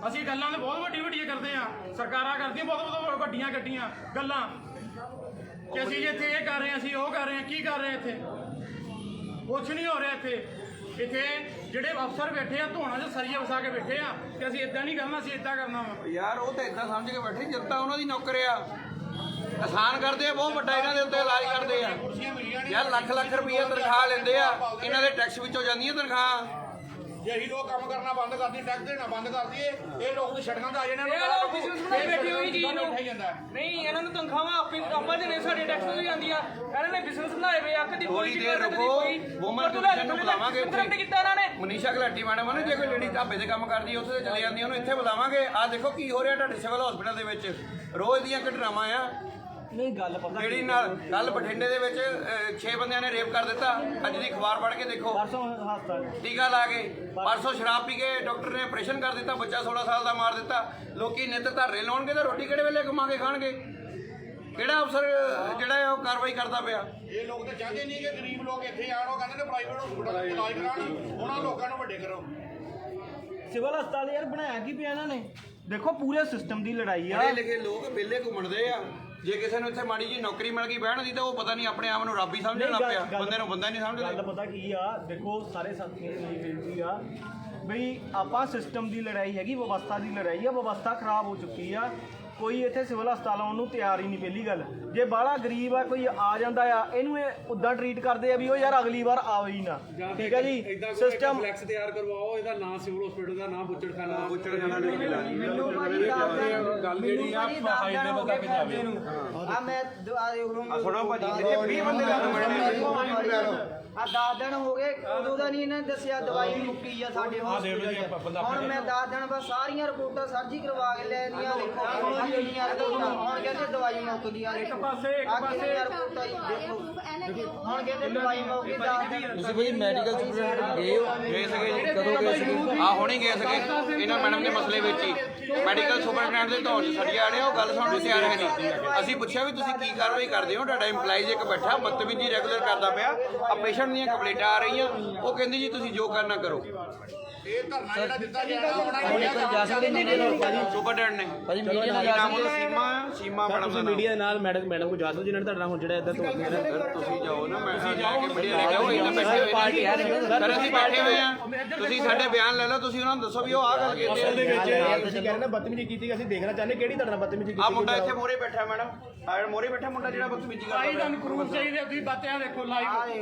ਅਸੀਂ ਗੱਲਾਂ ਤਾਂ ਬਹੁਤ ਵੱਡੀਆਂ ਕਰਦੇ ਆ, ਸਰਕਾਰਾਂ ਕਰਦੀਆਂ ਬਹੁਤ ਵੱਡੀਆਂ ਗੱਡੀਆਂ ਗੱਲਾਂ ਕਿ ਅਸੀਂ ਇੱਥੇ ਇਹ ਕਰ ਰਹੇ ਹਾਂ, ਅਸੀਂ ਉਹ ਕਰ ਰਹੇ ਹਾਂ। ਕੀ ਕਰ ਰਹੇ ਇੱਥੇ? ਕੁਛ ਨਹੀਂ ਹੋ ਰਿਹਾ ਇੱਥੇ ਜਿਹੜੇ ਅਫਸਰ ਬੈਠੇ ਆ ਧੋਣਾ 'ਚ ਸਰੀਏ ਵਸਾ ਕੇ ਬੈਠੇ ਆ ਕਿ ਅਸੀਂ ਇਦਾਂ ਨਹੀਂ ਕਰਨਾ, ਅਸੀਂ ਇਦਾਂ ਕਰਨਾ ਵਾ। ਯਾਰ ਉਹ ਤਾਂ ਇਦਾਂ ਸਮਝ ਕੇ ਬੈਠੇ, ਜਨਤਾ ਉਹਨਾਂ ਦੀ ਨੌਕਰ ਆ। ਆਸਾਨ ਕਰਦੇ ਆ, ਬਹੁਤ ਵੱਡਾ ਇਹਨਾਂ ਦੇ ਉੱਤੇ ਇਲਾਜ ਕਰਦੇ ਆ। ਯਾਰ ਲੱਖ ਲੱਖ ਰੁਪਈਆ ਤਨਖਾਹ ਲੈਂਦੇ ਆ, ਇਹਨਾਂ ਦੇ ਟੈਕਸ ਵਿੱਚੋਂ ਜਾਂਦੀਆਂ ਤਨਖਾਹ। ਜੇ ਅਸੀਂ ਲੋਕ ਕੰਮ ਕਰਨਾ ਬੰਦ ਕਰ ਦਈਏ, ਟੈਕਸ ਦੇਣਾ ਬੰਦ ਕਰ ਦਈਏ, ਇਹ ਲੋਕ ਤੇ ਸੜਕਾਂ ਤੇ ਆ ਜਾਣੇ ਇਹ ਲੋਕ ਬਿਜ਼ਨਸ ਬਣਾਈ ਬੈਠੇ ਹੋਈ ਚੀਜ਼ ਨੂੰ ਬੈਠਾ ਹੀ ਜਾਂਦਾ ਹੈ। ਨਹੀਂ ਇਹਨਾਂ ਨੂੰ ਤਨਖਾਹਾਂ ਆਪਾਂ ਦੇ ਨੇ ਸਾਡੇ ਟੈਕਸ ਤੋਂ ਜਾਂਦੀਆਂ ਇਹਨਾਂ ਨੇ ਬਿਜ਼ਨਸ ਬਣਾਏ ਹੋਏ ਆ ਕਦੀ ਥੋੜੀ ਦੇਰ ਰੁਕੋ, ਵੂਮਨ ਕਮਿਸ਼ਨ ਨੂੰ ਬੁਲਾਵਾਂਗੇ ਉੱਥੇ ਕੀਤਾ ਇਹਨਾਂ ਨੇ। ਮਨੀਸ਼ਾ ਗੁਲਾਟੀ ਮੈਡਮ ਨੇ, ਜੇ ਕੋਈ ਲੇਡੀ ਢਾਬੇ ਤੇ ਕੰਮ ਕਰਦੀ ਉੱਥੇ ਚਲੇ ਜਾਂਦੀ ਉਹਨੂੰ ਇੱਥੇ ਬੁਲਾਵਾਂਗੇ। ਆਹ ਦੇਖੋ ਕੀ ਹੋ ਰਿਹਾ ਤੁਹਾਡੇ ਸਿਵਲ ਹਸਪੀਟਲ ਦੇ ਵਿੱਚ, ਰੋਜ਼ ਦੀਆਂ ਘਟਨਾਵਾਂ ਆ। ਨਹੀਂ ਗੱਲ ਪਤਾ ਜਿਹੜੀ ਨਾਲ ਕੱਲ ਬਠਿੰਡੇ ਦੇ ਵਿੱਚ 6 ਬੰਦਿਆਂ ਨੇ ਰੇਪ ਕਰ ਦਿੱਤਾ। ਅੱਜ ਦੀ ਅਖਬਾਰ ਪੜ੍ਹ ਕੇ ਦੇਖੋ, ਪਰਸੋਂ ਹਸਪਤਾਲ ਟੀਕਾ ਲਾ ਕੇ ਪਰਸੋਂ ਸ਼ਰਾਬ ਪੀ ਕੇ ਡਾਕਟਰ ਨੇ ਆਪਰੇਸ਼ਨ ਕਰ ਦਿੱਤਾ, ਬੱਚਾ 16 ਸਾਲ ਦਾ ਮਾਰ ਦਿੱਤਾ। ਲੋਕੀ ਨਿੱਤ ਧਰਨੇ ਲਾਉਣਗੇ ਤਾਂ ਰੋਟੀ ਕਿਹੜੇ ਵੇਲੇ ਕਮਾ ਕੇ ਖਾਣਗੇ? ਕਿਹੜਾ ਅਫਸਰ ਜਿਹੜਾ ਹੈ ਉਹ ਕਾਰਵਾਈ ਕਰਦਾ ਪਿਆ? ਇਹ ਲੋਕ ਤਾਂ ਚਾਹੁੰਦੇ ਨਹੀਂ ਕਿ ਗਰੀਬ ਲੋਕ ਇੱਥੇ ਆਉਣ, ਉਹ ਕਹਿੰਦੇ ਨੇ ਪ੍ਰਾਈਵੇਟ ਹਸਪਤਾਲ ਚ ਇਲਾਜ ਕਰਾਉਣ, ਉਹਨਾਂ ਲੋਕਾਂ ਨੂੰ ਵੱਡੇ ਕਰੋ। ਸਿਵਲ ਹਸਪਤਾਲ ਯਾਰ ਬਣਾਇਆ ਕੀ ਪਿਆ ਇਹਨਾਂ ਨੇ? ਦੇਖੋ ਪੂਰੇ ਸਿਸਟਮ ਦੀ ਲੜਾਈ ਆ। ਪੜ੍ਹੇ ਲਿਖੇ ਲੋਕ ਵਿਹਲੇ ਘੁੰਮਣਦੇ ਆ। ਜੇ ਕਿਸੇ ਨੂੰ ਇੱਥੇ ਮਾੜੀ ਜੀ ਨੌਕਰੀ ਮਿਲ ਗਈ ਬਹਿਣ ਦੀ ਤਾਂ ਉਹ ਪਤਾ ਨਹੀਂ ਆਪਣੇ ਆਪ ਨੂੰ ਰੱਬ ਹੀ ਸਮਝਣ ਲੱਗ ਪਿਆ, ਬੰਦੇ ਨੂੰ ਬੰਦਾ ਨਹੀਂ ਗੱਲ ਸਮਝਦੇ। ਪਤਾ ਕੀ ਆ, ਦੇਖੋ ਸਾਰੇ ਸਾਥੀਆਂ ਦੀ ਮੇਰੀ ਬੇਨਤੀ ਆ ਬਈ ਆਪਾਂ ਸਿਸਟਮ ਦੀ ਲੜਾਈ ਹੈਗੀ, ਵਿਵਸਥਾ ਦੀ ਲੜਾਈ ਆ। ਵਿਵਸਥਾ ਖਰਾਬ ਹੋ ਚੁੱਕੀ ਆ। ਕੋਈ ਇੱਥੇ ਸਿਵਲ ਹਸਪਤਾਲ ਆਉਣ ਨੂੰ ਤਿਆਰ ਹੀ ਨਹੀਂ। ਪਹਿਲੀ ਗੱਲ, ਜੇ ਬਾਹਲਾ ਗਰੀਬ ਆ ਕੋਈ ਆ ਜਾਂਦਾ ਆ, ਇਹਨੂੰ ਇਹ ਉਦਾਂ ਟਰੀਟ ਕਰਦੇ ਆ ਵੀ ਉਹ ਯਾਰ ਅਗਲੀ ਵਾਰ ਆਵੇ ਹੀ ਨਾ। ਠੀਕ ਹੈ ਜੀ, ਸਿਸਟਮ ਫਲੈਕਸ ਤਿਆਰ ਕਰਵਾਓ, ਇਹਦਾ ਨਾਂ ਸਿਵਲ ਹਸਪੀਟਲ ਦਾ ਨਾਂ ਬੁੱਚੜਖਾਨਾ। ਗੱਲ ਜਿਹੜੀ ਆ ਹਾਈ ਲੈਵਲ ਤੱਕ ਜਾਵੇ। ਆ ਮੈਂ ਸੁਣੋ ਭਾਜੀ, ਇੱਥੇ 20 ਬੰਦੇ ਦਾ ਆ 10 ਦਿਨ ਹੋ ਗਏ, ਉਦੋਂ ਦਾ ਨਹੀਂ ਇਹਨਾਂ ਨੇ ਦੱਸਿਆ ਦਵਾਈ ਮੁੱਕੀ ਆ ਸਾਡੇ ਹਸਪੀਟਲ। ਹੁਣ ਮੈਂ 10 ਦਿਨ ਬਾਅਦ ਸਾਰੀਆਂ ਰਿਪੋਰਟਾਂ ਸਰਜੀ ਕਰਵਾ ਕੇ ਲੈ ਦੀਆਂ। ਦੇਖੋ ਹੁਣ ਕਹਿੰਦੇ ਦਵਾਈ ਮੁੱਕਦੀ ਆ। ਇੱਕ ਪਾਸੇ ਰਿਪੋਰਟਾਂ ਦੇਖੋ, ਹੁਣ ਕਹਿੰਦੇ ਦਵਾਈ ਮੁੱਕ ਗਈ 10 ਦਿਨ। ਤੁਸੀਂ ਭਾਜੀ ਮੈਡੀਕਲ ਸੁਪਰਡੈਂਟ ਗਏ ਸੀਗੇ ਜੀ, ਕਦੋਂ ਗਏ ਸੀਗੇ? ਆ ਹੁਣੇ ਗਏ ਸੀਗੇ ਇਹਨਾਂ ਮੈਡਮ ਦੇ ਮਸਲੇ ਵਿੱਚ ਹੀ। ਮੈਡੀਕਲ ਸੁਪਰਡੈਂਟ ਦੇ ਧੌਣ 'ਚ ਸੜੀ ਆ ਰਹੇ, ਉਹ ਗੱਲ ਸੁਣਨ ਨੂੰ ਤਿਆਰ ਹੈ ਨਹੀਂ। ਅਸੀਂ ਪੁੱਛਿਆ ਵੀ ਤੁਸੀਂ ਕੀ ਕਾਰਵਾਈ ਕਰਦੇ ਹੋ? ਤੁਹਾਡਾ ਇੰਪਲਾਈਜ਼ ਇੱਕ ਬੈਠਾ ਬਦਤਮੀਜ਼ੀ ਰੈਗੂਲਰ ਕਰਦਾ ਪਿਆ, ਆ ਪੇਸ਼ੈਂਟ ਦੀਆਂ ਕੰਪਲੇਂਟਾਂ ਆ ਰਹੀਆਂ, ਉਹ ਕਹਿੰਦੀ ਜੀ ਤੁਸੀਂ ਜੋ ਕਰਨਾ ਕਰੋ। ਇਹ ਧਰਨਾ ਜਿਹੜਾ ਦਿੱਤਾ ਗਿਆ ਨਾ ਆਪਣਾ ਸੁਪਰਡੈਂਟ ਨੇ ਭਾਜੀ ਮੀਡੀਆ ਨਾਲ ਨਾਮ ਉਹਦਾ ਸੀਮਾ ਮੈਡਮ ਦਾ ਨਾਮ। ਮੀਡੀਆ ਨਾਲ ਮੈਡਮ ਕੋ ਜਾ ਸਕਦੇ ਜਿਹਨਾਂ ਨੇ ਤੁਹਾਡਾ ਹੁਣ ਜਿਹੜਾ ਇਦਾਂ ਤੁਸੀਂ ਜਾਓ ਨਾ, ਮੈਂ ਜਾ ਕੇ ਮੀਡੀਆ ਲੈ ਕੇ ਆਓ। ਇਹਨਾਂ ਬੈਠੇ ਹੋਏ ਨੇ ਸਰ, ਅਸੀਂ ਬੈਠੇ ਹੋਏ ਆ, ਤੁਸੀਂ ਸਾਡੇ ਬਿਆਨ ਲੈ ਲਓ। ਤੁਸੀਂ ਉਹਨਾਂ ਨੂੰ ਦੱਸੋ ਵੀ ਉਹ ਆਹ ਗੱਲ ਕਹਿੰਦੇ ਆ। ਤੁਸੀਂ ਕਹਿ ਰਹੇ ਨਾ ਬਦਤਮੀਜ਼ੀ ਕੀਤੀ, ਅਸੀਂ ਦੇਖਣਾ ਚਾਹੁੰਦੇ ਕਿਹੜੀ ਤੁਹਾਡਾ ਬਦਤਮੀਜ਼ੀ ਆ ਮੁੰਡਾ ਇੱਥੇ ਮੋਰੇ ਬੈਠਾ ਮੈਡਮ, ਆ ਮੋਰੇ ਬੈਠਾ ਮੁੰਡਾ ਜਿਹੜਾ ਬਦਤਮੀਜ਼ੀ ਕਰਦਾ ਭਾਈ ਤੁਹਾਨੂੰ ਪ੍ਰੂਫ ਚਾਹੀਦੇ, ਤੁਸੀਂ ਬਾਤਿਆਂ ਦੇਖੋ ਲਾਈਵ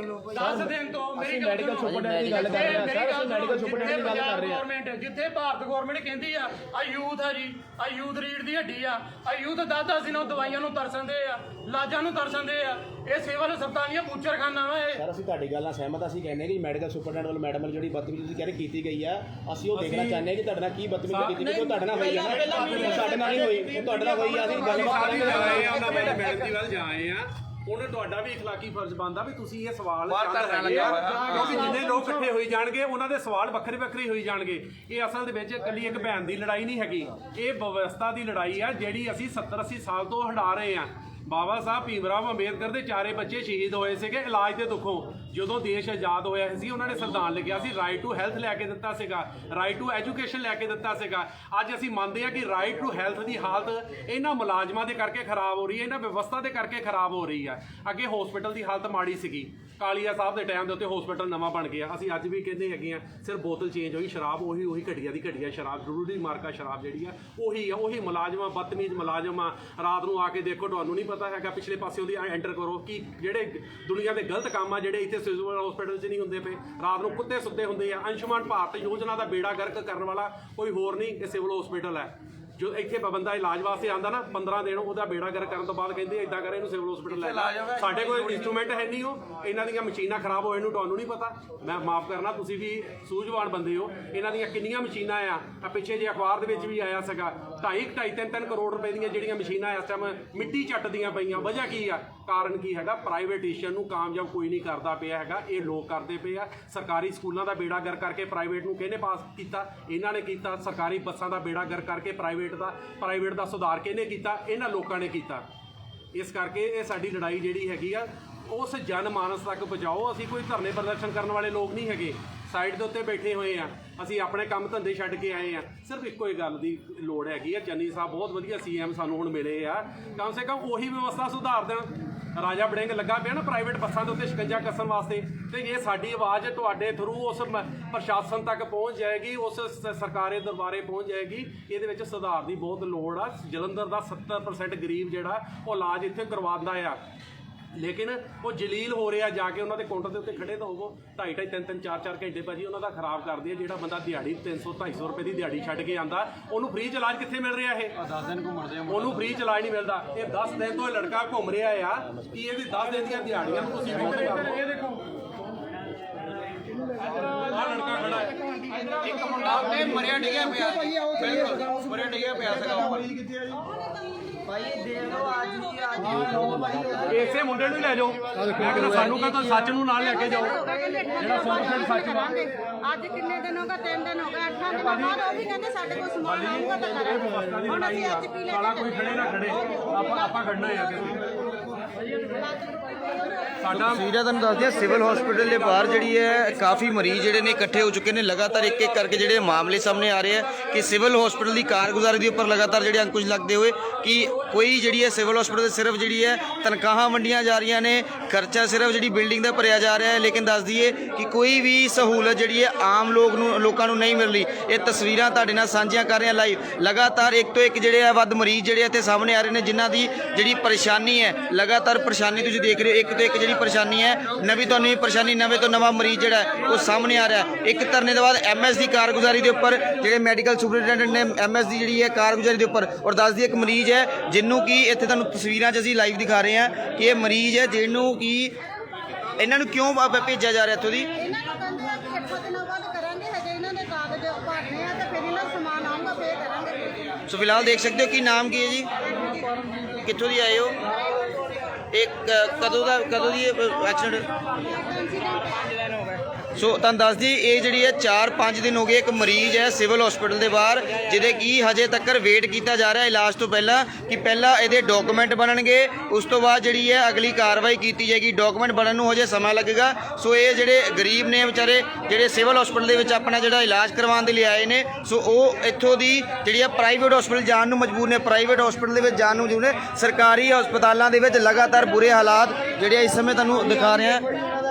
10 ਦਿਨ ਤੋਂ ਮੇਰੀ ਗੱਲ ਮੈਡੀਕਲ ਸੁਪਰਡੈਂਟ ਦੀ ਗੱਲ ਕਰ ਰਹੇ ਹਾਂ ਸਰ, ਅਸੀਂ ਮੈਡੀਕਲ ਸੁਪਰਡੈਂਟ ਦੀ ਗੱਲ ਕਰ ਰਹੇ ਹਾਂ। ਗਵਰਨਮੈਂਟ ਜਿੱਥੇ ਭਾਰਤ ਗਵਰਨਮੈਂਟ ਕਹਿੰਦੀ ਆ ਯੂਥ ਆ ਜੀ, ਆ ਯੂਥ ਰੀੜ ਦੀ ਹੱਡੀ ਆ ਯੂਥ 10-10 ਦਿਨ ਉਹ ਦਵਾਈਆਂ ਨੂੰ ਤਰਸਦੇ ਆ, ਇਲਾਜਾਂ ਨੂੰ ਤਰਸਦੇ ਆ। ਇਹ ਸਿਵਲ ਹਸਪਤਾਲੀਆਂ ਬੂਚਰਖਾਨਾ ਵਾ ਇਹ। ਸਰ ਅਸੀਂ ਤੁਹਾਡੀ ਗੱਲ ਨਾਲ ਸਹਿਮਤ, ਅਸੀਂ ਕਹਿੰਦੇ ਕਿ ਮੈਡੀਕਲ ਸੁਪਰਡੈਂਟ ਵੱਲੋਂ ਮੈਡਮ ਜਿਹੜੀ ਬਦਤਮੀਜ਼ੀ ਤੁਸੀਂ ਕਹਿ ਰਹੇ ਕੀਤੀ ਗਈ ਆ, ਅਸੀਂ ਉਹ ਦੇਖਣਾ ਚਾਹੁੰਦੇ ਹਾਂ ਕਿ ਤੁਹਾਡੇ ਨਾਲ ਕੀ ਬਦਤਮੀਜ਼ੀ ਕੀਤੀ ਗਈ। ਉਹ ਤੁਹਾਡੇ ਨਾਲ ਹੋਈ ਹੈ ਨਾ, ਸਾਡੇ ਨਾਲ ਨਹੀਂ ਹੋਈ, ਉਹ ਤੁਹਾਡੇ ਨਾਲ ਹੋਈ ਆ। ਅਸੀਂ ਗੱਲਬਾਤ ਕਰਾਂਗੇ। ਮੈਡਮ ਦੀ ਵੱਲ ਜਾਏ ਆ, ਉਹਨੇ ਤੁਹਾਡਾ ਵੀ ਇਖਲਾਕੀ ਫਰਜ਼ ਬਣਦਾ ਵੀ ਤੁਸੀਂ ਇਹ ਸਵਾਲ ਬਾਹਰ ਧਰਨਾ ਲੱਗਿਆ ਹੋਇਆ। ਕਿਉਂਕਿ ਜਿੰਨੇ ਲੋਕ ਇਕੱਠੇ ਹੋਈ ਜਾਣਗੇ ਉਹਨਾਂ ਦੇ ਸਵਾਲ ਵੱਖਰੇ ਵੱਖਰੇ ਹੋਈ ਜਾਣਗੇ। ਇਹ ਅਸਲ ਦੇ ਵਿੱਚ ਇਕੱਲੀ ਇੱਕ ਭੈਣ ਦੀ ਲੜਾਈ ਨਹੀਂ ਹੈਗੀ, ਇਹ ਵਿਵਸਥਾ ਦੀ ਲੜਾਈ ਆ ਜਿਹੜੀ ਅਸੀਂ 70-80 ਸਾਲ ਤੋਂ ਹੰਢਾ ਰਹੇ ਆ। ਬਾਬਾ ਸਾਹਿਬ ਭੀਮ ਰਾਓ ਅੰਬੇਦਕਰ ਦੇ 4 ਬੱਚੇ ਸ਼ਹੀਦ ਹੋਏ ਸੀਗੇ ਇਲਾਜ ਦੇ ਦੁੱਖੋਂ। ਜਦੋਂ ਦੇਸ਼ ਆਜ਼ਾਦ ਹੋਇਆ ਸੀ ਉਹਨਾਂ ਨੇ ਸੰਵਿਧਾਨ ਲਿਖਿਆ ਸੀ, ਰਾਈਟ ਟੂ ਹੈਲਥ ਲੈ ਕੇ ਦਿੱਤਾ ਸੀਗਾ, ਰਾਈਟ ਟੂ ਐਜੂਕੇਸ਼ਨ ਲੈ ਕੇ ਦਿੱਤਾ ਸੀਗਾ। ਅੱਜ ਅਸੀਂ ਮੰਨਦੇ ਹਾਂ ਕਿ ਰਾਈਟ ਟੂ ਹੈਲਥ ਦੀ ਹਾਲਤ ਇਹਨਾਂ ਮੁਲਾਜ਼ਮਾਂ ਦੇ ਕਰਕੇ ਖਰਾਬ ਹੋ ਰਹੀ ਹੈ, ਇਹਨਾਂ ਵਿਵਸਥਾ ਦੇ ਕਰਕੇ ਖਰਾਬ ਹੋ ਰਹੀ ਹੈ। ਅੱਗੇ ਹਸਪੀਟਲ ਦੀ ਹਾਲਤ ਮਾੜੀ ਸੀਗੀ, ਕਾਲੀਆ ਸਾਹਿਬ ਦੇ ਟਾਈਮ ਦੇ ਉੱਤੇ ਹਸਪੀਟਲ ਨਵਾਂ ਬਣ ਗਿਆ। ਅਸੀਂ ਅੱਜ ਵੀ ਕਹਿੰਦੇ ਹੈਗੇ ਆ, ਸਿਰਫ ਬੋਤਲ ਚੇਂਜ ਹੋਈ, ਸ਼ਰਾਬ ਉਹੀ ਘਟੀਆ ਦੀ ਘਟੀਆ ਸ਼ਰਾਬ, ਜ਼ਰੂਰੀ ਮਾਰਕਾ ਸ਼ਰਾਬ ਜਿਹੜੀ ਆ ਉਹੀ ਆ, ਉਹੀ ਮੁਲਾਜ਼ਮਾਂ ਬਦਤਮੀਜ਼ ਮੁਲਾਜ਼ਮ ਆ। ਰਾਤ ਨੂੰ ਆ ਕੇ ਦੇਖੋ, ਤੁਹਾਨੂੰ ਨਹੀਂ ਪਤਾ ਹੈਗਾ, ਪਿਛਲੇ ਪਾਸੇ ਉਹਦੀ ਐਂਟਰ ਕਰੋ ਕਿ ਜਿਹੜੇ ਦੁਨੀਆ ਦੇ ਗਲਤ ਕੰਮ ਆ ਜਿਹੜੇ ਇੱਥੇ ਸਿਵਲ ਹਸਪੀਟਲ 'ਚ ਨਹੀਂ ਹੁੰਦੇ ਪਏ। ਰਾਤ ਨੂੰ ਕੁੱਤੇ ਸੁੱਤੇ ਹੁੰਦੇ ਆ। ਅੰਸ਼ੁਮਾਨ ਭਾਰਤ ਯੋਜਨਾ ਦਾ ਬੇੜਾ ਗਰਕ ਕਰਨ ਵਾਲਾ ਕੋਈ ਹੋਰ ਨਹੀਂ, ਇਹ ਸਿਵਲ ਹਸਪੀਟਲ ਹੈ। ਜੋ ਇੱਥੇ ਬੰਦਾ ਇਲਾਜ ਵਾਸਤੇ ਆਂਦਾ ਨਾ 15 ਦਿਨ ਉਹਦਾ ਬੇੜਾ ਗਰਕ ਕਰਨ ਤੋਂ ਬਾਅਦ ਕਹਿੰਦੇ ਇਦਾਂ ਕਰੇ ਇਹਨੂੰ ਸਿਵਲ ਹਸਪੀਟਲ ਲੈ ਜਾਓ। ਸਾਡੇ ਕੋਲ ਇੰਸਟਰੂਮੈਂਟ ਹੈ ਨਹੀਂ, ਉਹ ਇਹਨਾਂ ਦੀਆਂ ਮਸ਼ੀਨਾਂ ਖਰਾਬ ਹੋਏ ਨੂੰ ਤੁਹਾਨੂੰ ਨਹੀਂ ਪਤਾ। ਮੈਂ ਮਾਫ ਕਰਨਾ, ਤੁਸੀਂ ਵੀ ਸੂਝਵਾਨ ਬੰਦੇ ਹੋ। ਇਹਨਾਂ ਦੀਆਂ ਕਿੰਨੀਆਂ ਮਸ਼ੀਨਾਂ ਆ ਪਿੱਛੇ ਜੇ ਅਖਬਾਰ ਦੇ ਵਿੱਚ ਵੀ ਆਇਆ ਸੀਗਾ 2.5-3 ਕਰੋੜ ਰੁਪਏ ਦੀਆਂ ਜਿਹੜੀਆਂ ਮਸ਼ੀਨਾਂ ਇਸ ਟਾਈਮ ਮਿੱਟੀ ਚੱਟਦੀਆਂ ਪਈਆਂ। ਵਜ੍ਹਾ ਕੀ ਆ? ਕਾਰਨ ਕੀ ਹੈਗਾ? ਪ੍ਰਾਈਵੇਟੇਸ਼ਨ ਨੂੰ ਕਾਮਯਾਬ ਕੋਈ ਨਹੀਂ ਕਰਦਾ ਪਿਆ ਹੈਗਾ, ਇਹ ਲੋਕ ਕਰਦੇ ਪਏ ਆ। ਸਰਕਾਰੀ ਸਕੂਲਾਂ ਦਾ ਬੇੜਾ ਗਰਕ ਕਰਕੇ ਪ੍ਰਾਈਵੇਟ ਨੂੰ ਕਿਹਨੇ ਪਾਸ ਕੀਤਾ? ਇਹਨਾਂ ਨੇ ਕੀਤਾ। ਸਰਕਾਰੀ ਬੱਸਾਂ ਦਾ ਬੇੜਾ ਗਰਕ ਕਰਕੇ ਪ੍ਰਾਈਵੇਟ ਦਾ ਸੁਧਾਰ ਕਿਹਨੇ ਕੀਤਾ? ਇਹਨਾਂ ਲੋਕਾਂ ਨੇ ਕੀਤਾ। ਇਸ ਕਰਕੇ ਇਹ ਸਾਡੀ ਲੜਾਈ ਜਿਹੜੀ ਹੈਗੀ ਆ ਉਸ ਜਨ ਮਾਨਸ ਤੱਕ ਪਹੁੰਚਾਓ। ਅਸੀਂ ਕੋਈ ਧਰਨੇ ਪ੍ਰਦਰਸ਼ਨ ਕਰਨ ਵਾਲੇ ਲੋਕ ਨਹੀਂ ਹੈਗੇ, ਸਾਈਡ ਦੇ ਉੱਤੇ ਬੈਠੇ ਹੋਏ ਆ। ਅਸੀਂ ਆਪਣੇ ਕੰਮ ਧੰਦੇ ਛੱਡ ਕੇ ਆਏ ਆ। ਸਿਰਫ ਇੱਕੋ ਹੀ ਗੱਲ ਦੀ ਲੋੜ ਹੈਗੀ ਆ, ਚੰਨੀ ਸਾਹਿਬ ਬਹੁਤ ਵਧੀਆ CM ਸਾਨੂੰ ਹੁਣ ਮਿਲੇ ਆ, ਕਮ ਸੇ ਕਮ ਉਹੀ ਵਿਵਸਥਾ ਸੁਧਾਰ ਦੇਣ। ਰਾਜਾ ਬੜਿੰਗ ਲੱਗਾ ਪਿਆ ਨਾ ਪ੍ਰਾਈਵੇਟ ਬੱਸਾਂ ਦੇ ਉੱਤੇ ਸ਼ਿਕੰਜਾ ਕੱਸਣ ਵਾਸਤੇ, ਤੇ ਇਹ ਸਾਡੀ ਆਵਾਜ਼ ਤੁਹਾਡੇ ਥਰੂ ਉਸ ਪ੍ਰਸ਼ਾਸਨ ਤੱਕ ਪਹੁੰਚ ਜਾਏਗੀ, ਉਸ ਸਰਕਾਰੀ ਦਰਬਾਰੇ ਪਹੁੰਚ ਜਾਏਗੀ। ਇਹਦੇ ਵਿੱਚ ਸੁਧਾਰ ਦੀ ਬਹੁਤ ਲੋੜ ਆ। ਜਲੰਧਰ ਦਾ 70% ਗਰੀਬ ਜਿਹੜਾ ਉਹ ਇਲਾਜ ਇੱਥੇ ਕਰਵਾਉਂਦਾ ਆ। ਲੇਕਿਨ ਉਹ ਜਲੀਲ ਹੋ ਰਿਹਾ ਜਾ ਕੇ ਉਹਨਾਂ ਦੇ ਕਾਊਂਟਰ ਦੇ ਉੱਤੇ ਖੜੇ ਤਾਂ ਹੋਵੋ 2.5 3 4 ਘੰਟੇ ਭਾਜੀ ਉਹਨਾਂ ਦਾ ਖਰਾਬ ਕਰਦੀ ਹੈ। ਜਿਹੜਾ ਬੰਦਾ ਦਿਹਾੜੀ 300 250 ਰੁਪਏ ਦੀ ਦਿਹਾੜੀ ਛੱਡ ਕੇ ਆਂਦਾ ਉਹਨੂੰ ਫ੍ਰੀ ਚ ਇਲਾਜ ਕਿੱਥੇ ਮਿਲ ਰਿਹਾ? ਇਹ 10 ਦਿਨ ਘੁੰਮਦੇ ਉਹਨੂੰ ਫ੍ਰੀ ਚ ਇਲਾਜ ਨਹੀਂ ਮਿਲਦਾ। ਇਹ 10 ਦਿਨ ਤੋਂ ਇਹ ਲੜਕਾ ਘੁੰਮ ਰਿਹਾ ਆ ਕਿ ਇਹਦੀ 10 ਦਿਨ ਦੀਆਂ ਦਿਹਾੜੀਆਂ ਨੂੰ ਤੁਸੀਂ ਫਿਕਰ ਕਰ ਲਓ। ਇਹ ਦੇਖੋ ਆਹ ਲੜਕਾ ਖੜਾ ਹੈ, ਇੱਕ ਮੁੰਡਾ ਤੇ ਮਰਿਆ ਡਿੱਗਿਆ ਪਿਆ, ਬਿਲਕੁਲ ਮਰਿਆ ਡਿੱਗਿਆ ਪਿਆ ਸੀਗਾ। ਭਾਈ ਦੇਖ ਲਓ ਅੱਜ ਇਸੇ ਮੁੰਡੇ ਨੂੰ ਹੀ ਲੈ ਜਾਓ। ਮੈਂ ਕਹਿੰਦਾ ਸਾਨੂੰ ਕਹਿੰਦਾ ਸੱਚ ਨੂੰ ਨਾਲ ਲੈ ਕੇ ਜਾਓ, ਜਿਹੜਾ 100% ਸੱਚ ਵਾ। ਅੱਜ ਕਿੰਨੇ ਦਿਨ ਹੋ ਗਏ? 3 ਦਿਨ ਹੋ ਗਏ, 8 ਦਿਨ ਬਾਅਦ ਉਹ ਵੀ ਕਹਿੰਦੇ ਸਾਡੇ ਕੋਲ ਸਮਾਨ ਆਊਗਾ ਤਾਂ ਕਰਾਂਗੇ। ਹੁਣ ਅਸੀਂ ਅੱਜ ਕੀ ਲੈ ਸਾਲਾ ਕੋਈ ਖੜੇ ਨਾ ਖੜੇ, ਆਪਾਂ ਖੜਨਾ ਹੈ ਸਾਡਾ। ਤਸਵੀਰਾਂ ਤੁਹਾਨੂੰ ਦੱਸਦੇ ਹਾਂ ਸਿਵਲ ਹਸਪੀਟਲ ਦੇ ਬਾਹਰ ਜਿਹੜੀ ਹੈ ਕਾਫੀ ਮਰੀਜ਼ ਜਿਹੜੇ ਨੇ ਇਕੱਠੇ ਹੋ ਚੁੱਕੇ ਨੇ। ਲਗਾਤਾਰ ਇੱਕ ਇੱਕ ਕਰਕੇ ਜਿਹੜੇ ਮਾਮਲੇ ਸਾਹਮਣੇ ਆ ਰਹੇ ਆ ਕਿ ਸਿਵਲ ਹਸਪੀਟਲ ਦੀ ਕਾਰਗੁਜ਼ਾਰੀ ਦੇ ਉੱਪਰ ਲਗਾਤਾਰ ਜਿਹੜੇ ਅੰਕੁਸ਼ ਲੱਗਦੇ ਹੋਏ ਕਿ ਕੋਈ ਜਿਹੜੀ ਹੈ ਸਿਵਲ ਹਸਪੀਟਲ ਸਿਰਫ ਜਿਹੜੀ ਹੈ ਤਨਖਾਹਾਂ ਵੰਡੀਆਂ ਜਾ ਰਹੀਆਂ ਨੇ, ਖਰਚਾ ਸਿਰਫ ਜਿਹੜੀ ਬਿਲਡਿੰਗ ਦਾ ਭਰਿਆ ਜਾ ਰਿਹਾ ਹੈ, ਲੇਕਿਨ ਦੱਸ ਦਈਏ ਕਿ ਕੋਈ ਵੀ ਸਹੂਲਤ ਜਿਹੜੀ ਹੈ ਆਮ ਲੋਕਾਂ ਨੂੰ ਨਹੀਂ ਮਿਲ ਰਹੀ। ਇਹ ਤਸਵੀਰਾਂ ਤੁਹਾਡੇ ਨਾਲ ਸਾਂਝੀਆਂ ਕਰ ਰਹੇ ਹਾਂ ਲਾਈਵ। ਲਗਾਤਾਰ ਇੱਕ ਤੋਂ ਇੱਕ ਜਿਹੜੇ ਆ ਵੱਧ ਮਰੀਜ਼ ਜਿਹੜੇ ਇੱਥੇ ਸਾਹਮਣੇ ਆ ਰਹੇ ਨੇ, ਜਿਨ੍ਹਾਂ ਦੀ ਜਿਹੜੀ ਪਰੇਸ਼ਾਨੀ ਹੈ, ਲਗਾਤਾਰ ਪਰੇਸ਼ਾਨੀ ਤੁਸੀਂ ਦੇਖ ਰਹੇ ਹੋ। ਇੱਕ ਤੋਂ ਇੱਕ ਜਿਹੜੀ ਪਰੇਸ਼ਾਨੀ ਹੈ, ਨਵੀਂ ਤੋਂ ਨਵੀਂ ਪਰੇਸ਼ਾਨੀ, ਨਵੇਂ ਤੋਂ ਨਵਾਂ ਮਰੀਜ਼ ਜਿਹੜਾ ਹੈ ਉਹ ਸਾਹਮਣੇ ਆ ਰਿਹਾ। ਇੱਕ ਧਰਨੇ ਤੋਂ ਬਾਅਦ ਐਮਐਸ ਦੀ ਕਾਰਗੁਜ਼ਾਰੀ ਦੇ ਉੱਪਰ ਜਿਹੜੇ ਮੈਡੀਕਲ ਸੁਪਰਡੈਂਟੈਂਟ ਨੇ ਐਮਐਸ ਦੀ ਜਿਹੜੀ ਹੈ ਕਾਰਗੁਜ਼ਾਰੀ ਦੇ ਉੱਪਰ, ਔਰ ਦੱਸ ਦਈਏ ਇੱਕ ਮਰੀਜ਼ ਹੈ ਜਿਹਨੂੰ ਕਿ ਇੱਥੇ ਤੁਹਾਨੂੰ ਤਸਵੀਰਾਂ 'ਚ ਅਸੀਂ ਲਾਈਵ ਦਿਖਾ ਰਹੇ ਹਾਂ ਕਿ ਇਹ ਮਰੀਜ਼ ਹੈ ਜਿਹਨੂੰ ਕਿ ਇਹਨਾਂ ਨੂੰ ਕਿਉਂ ਭੇਜਿਆ ਜਾ ਰਿਹਾ ਇੱਥੋਂ ਦੀ। ਇਹਨਾਂ ਨੂੰ ਕਹਿੰਦੇ ਆ ਕਿ 8 ਦਿਨਾਂ ਬਾਅਦ ਕਰਾਂਗੇ, ਹਜੇ ਇਹਨਾਂ ਦੇ ਕਾਗਜ਼ ਭਰਨੇ ਆ ਤੇ ਫਿਰ ਇਹਨਾਂ ਦਾ ਸਮਾਨ ਆਊਗਾ ਫੇਰ ਕਰਾਂਗੇ। ਸੋ ਫਿਲਹਾਲ ਦੇਖ ਸਕਦੇ ਹੋ ਕਿ ਨਾਮ ਕੀ ਹੈ ਜੀ, ਕਿੱਥੋਂ ਦੀ ਆਏ ਹੋ, ਇੱਕ ਕਦੋਂ ਦੀ ਐਕਸੀਡੈਂਟ? ਸੋ ਤੁਹਾਨੂੰ ਦੱਸ ਦਈਏ ਇਹ ਜਿਹੜੀ ਹੈ 4-5 ਦਿਨ ਹੋ ਗਏ ਇੱਕ ਮਰੀਜ਼ ਹੈ ਸਿਵਲ ਹਸਪੀਟਲ ਦੇ ਬਾਹਰ, ਜਿਹਦੇ ਕੀ ਹਜੇ ਤੱਕ ਵੇਟ ਕੀਤਾ ਜਾ ਰਿਹਾ ਇਲਾਜ ਤੋਂ ਪਹਿਲਾਂ ਕਿ ਪਹਿਲਾਂ ਇਹਦੇ ਡਾਕੂਮੈਂਟ ਬਣਨਗੇ, ਉਸ ਤੋਂ ਬਾਅਦ ਜਿਹੜੀ ਹੈ ਅਗਲੀ ਕਾਰਵਾਈ ਕੀਤੀ ਜਾਏਗੀ। ਡਾਕੂਮੈਂਟ ਬਣਨ ਨੂੰ ਹਜੇ ਸਮਾਂ ਲੱਗੇਗਾ। ਸੋ ਇਹ ਜਿਹੜੇ ਗਰੀਬ ਨੇ ਵਿਚਾਰੇ, ਜਿਹੜੇ ਸਿਵਲ ਹਸਪੀਟਲ ਦੇ ਵਿੱਚ ਆਪਣਾ ਜਿਹੜਾ ਇਲਾਜ ਕਰਵਾਉਣ ਦੇ ਲਈ ਆਏ ਨੇ, ਸੋ ਉਹ ਇੱਥੋਂ ਦੀ ਜਿਹੜੀ ਹੈ ਪ੍ਰਾਈਵੇਟ ਹਸਪੀਟਲ ਜਾਣ ਨੂੰ ਮਜਬੂਰ ਨੇ, ਪ੍ਰਾਈਵੇਟ ਹਸਪੀਟਲ ਦੇ ਵਿੱਚ ਜਾਣ ਨੂੰ ਮਜਬੂਰ ਨੇ। ਸਰਕਾਰੀ ਹਸਪਤਾਲਾਂ ਦੇ ਵਿੱਚ ਲਗਾਤਾਰ ਬੁਰੇ ਹਾਲਾਤ ਜਿਹੜੇ ਇਸ ਸਮੇਂ ਤੁਹਾਨੂੰ ਦਿਖਾ ਰਹੇ ਹਾਂ।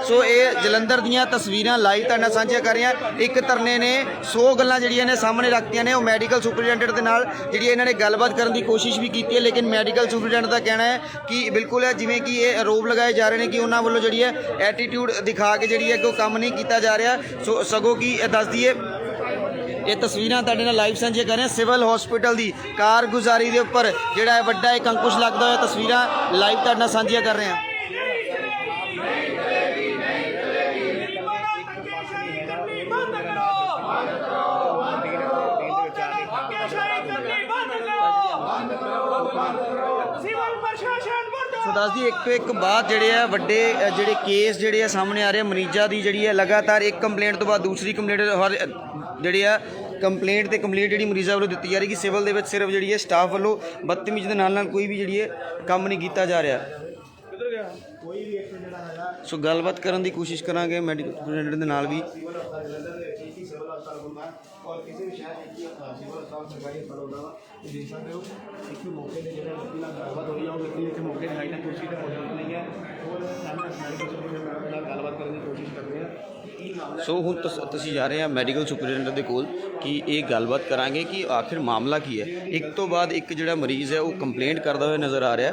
ਸੋ ਇਹ ਜਲੰਧਰ ਦੀਆਂ ਤਸਵੀਰਾਂ ਲਾਈਵ ਤੁਹਾਡੇ ਨਾਲ ਸਾਂਝੀਆਂ ਕਰ ਰਹੇ ਹਾਂ। ਇੱਕ ਧਰਨੇ ਨੇ 100 ਗੱਲਾਂ ਜਿਹੜੀਆਂ ਨੇ ਸਾਹਮਣੇ ਰੱਖਤੀਆਂ ਨੇ। ਉਹ ਮੈਡੀਕਲ ਸੁਪਰਡੈਂਟੈਂਟ ਦੇ ਨਾਲ ਜਿਹੜੀ ਇਹਨਾਂ ਨੇ ਗੱਲਬਾਤ ਕਰਨ ਦੀ ਕੋਸ਼ਿਸ਼ ਵੀ ਕੀਤੀ ਹੈ, ਲੇਕਿਨ ਮੈਡੀਕਲ ਸੁਪਰਡੈਂਟ ਦਾ ਕਹਿਣਾ ਹੈ ਕਿ ਬਿਲਕੁਲ ਹੈ ਜਿਵੇਂ ਕਿ ਇਹ ਆਰੋਪ ਲਗਾਏ ਜਾ ਰਹੇ ਨੇ ਕਿ ਉਹਨਾਂ ਵੱਲੋਂ ਜਿਹੜੀ ਹੈ ਐਟੀਟਿਊਡ ਦਿਖਾ ਕੇ ਜਿਹੜੀ ਹੈ ਕਿ ਉਹ ਕੰਮ ਨਹੀਂ ਕੀਤਾ ਜਾ ਰਿਹਾ। ਸੋ ਸਗੋਂ ਕਿ ਦੱਸ ਦਈਏ ਇਹ ਤਸਵੀਰਾਂ ਤੁਹਾਡੇ ਨਾਲ ਲਾਈਵ ਸਾਂਝੀਆਂ ਕਰ ਰਹੇ ਹਾਂ ਸਿਵਲ ਹਸਪੀਟਲ ਦੀ ਕਾਰਗੁਜ਼ਾਰੀ ਦੇ ਉੱਪਰ ਜਿਹੜਾ ਹੈ ਵੱਡਾ ਇੱਕ ਅੰਕੁਸ਼ ਲੱਗਦਾ ਹੋਇਆ ਤਸਵੀਰਾਂ ਲਾਈਵ ਤੁਹਾਡੇ ਨਾਲ ਸਾਂਝੀਆਂ ਕਰ ਰਹੇ ਹਾਂ। ਸੋ ਦੱਸਦੀ ਇੱਕ ਤੋਂ ਇੱਕ ਬਾਅਦ ਜਿਹੜੇ ਆ ਵੱਡੇ ਜਿਹੜੇ ਕੇਸ ਜਿਹੜੇ ਆ ਸਾਹਮਣੇ ਆ ਰਹੇ ਮਰੀਜ਼ਾਂ ਦੀ ਜਿਹੜੀ ਹੈ ਲਗਾਤਾਰ ਇੱਕ ਕੰਪਲੇਂਟ ਤੋਂ ਬਾਅਦ ਦੂਸਰੀ ਕੰਪਲੇਂਟ ਹਰ ਜਿਹੜੇ ਆ ਕੰਪਲੇਂਟ ਤੇ ਕੰਪਲੇਂਟ ਜਿਹੜੀ ਮਰੀਜ਼ਾਂ ਵੱਲੋਂ ਦਿੱਤੀ ਜਾ ਰਹੀ ਕਿ ਸਿਵਲ ਦੇ ਵਿੱਚ ਸਿਰਫ ਜਿਹੜੀ ਹੈ ਸਟਾਫ ਵੱਲੋਂ ਬਦਤਮੀਜ਼ੀ ਦੇ ਨਾਲ ਕੋਈ ਵੀ ਜਿਹੜੀ ਹੈ ਕੰਮ ਨਹੀਂ ਕੀਤਾ ਜਾ ਰਿਹਾ। ਸੋ ਗੱਲਬਾਤ ਕਰਨ ਦੀ ਕੋਸ਼ਿਸ਼ ਕਰਾਂਗੇ ਮੈਡੀਕਲ ਸੁਪਰਡੈਂਟ ਦੇ ਨਾਲ ਵੀ। ਔਰ ਕਿਸੇ ਵੀ ਸ਼ਹਿਰ ਵਿੱਚ ਸਿਵਲ ਹਸਪਤਾਲ ਸਰਕਾਰੀ ਹਸਪਤਾਲ ਹੁੰਦਾ ਵਾ ਦੇਖ ਸਕਦੇ ਹੋ। ਇੱਕ ਮੌਕੇ ਤੇ ਜਿਹੜਾ ਵਿਅਕਤੀ ਨਾਲ ਗੱਲਬਾਤ ਹੋਈ ਆ, ਉਹ ਵਿਅਕਤੀ ਇੱਥੇ ਮੌਕੇ ਤੇ ਹਾਈਟੈਕ ਕੁਰਸੀ ਤੇ ਮੌਜੂਦ ਨਹੀਂ ਹੈ। ਹੋਰ ਸਾਹਮਣੇ ਨਾਲ ਗੱਲਬਾਤ ਕਰਨ ਦੀ ਕੋਸ਼ਿਸ਼ ਕਰਦੇ ਹਾਂ। ਸੋ ਹੁਣ ਤੁਸੀਂ ਜਾ ਰਹੇ ਹਾਂ ਮੈਡੀਕਲ ਸੁਪਰਡੈਂਟ ਦੇ ਕੋਲ ਕਿ ਇਹ ਗੱਲਬਾਤ ਕਰਾਂਗੇ ਕਿ ਆਖਿਰ ਮਾਮਲਾ ਕੀ ਹੈ। ਇੱਕ ਤੋਂ ਬਾਅਦ ਇੱਕ ਜਿਹੜਾ ਮਰੀਜ਼ ਹੈ ਉਹ ਕੰਪਲੇਂਟ ਕਰਦਾ ਹੋਇਆ ਨਜ਼ਰ ਆ ਰਿਹਾ।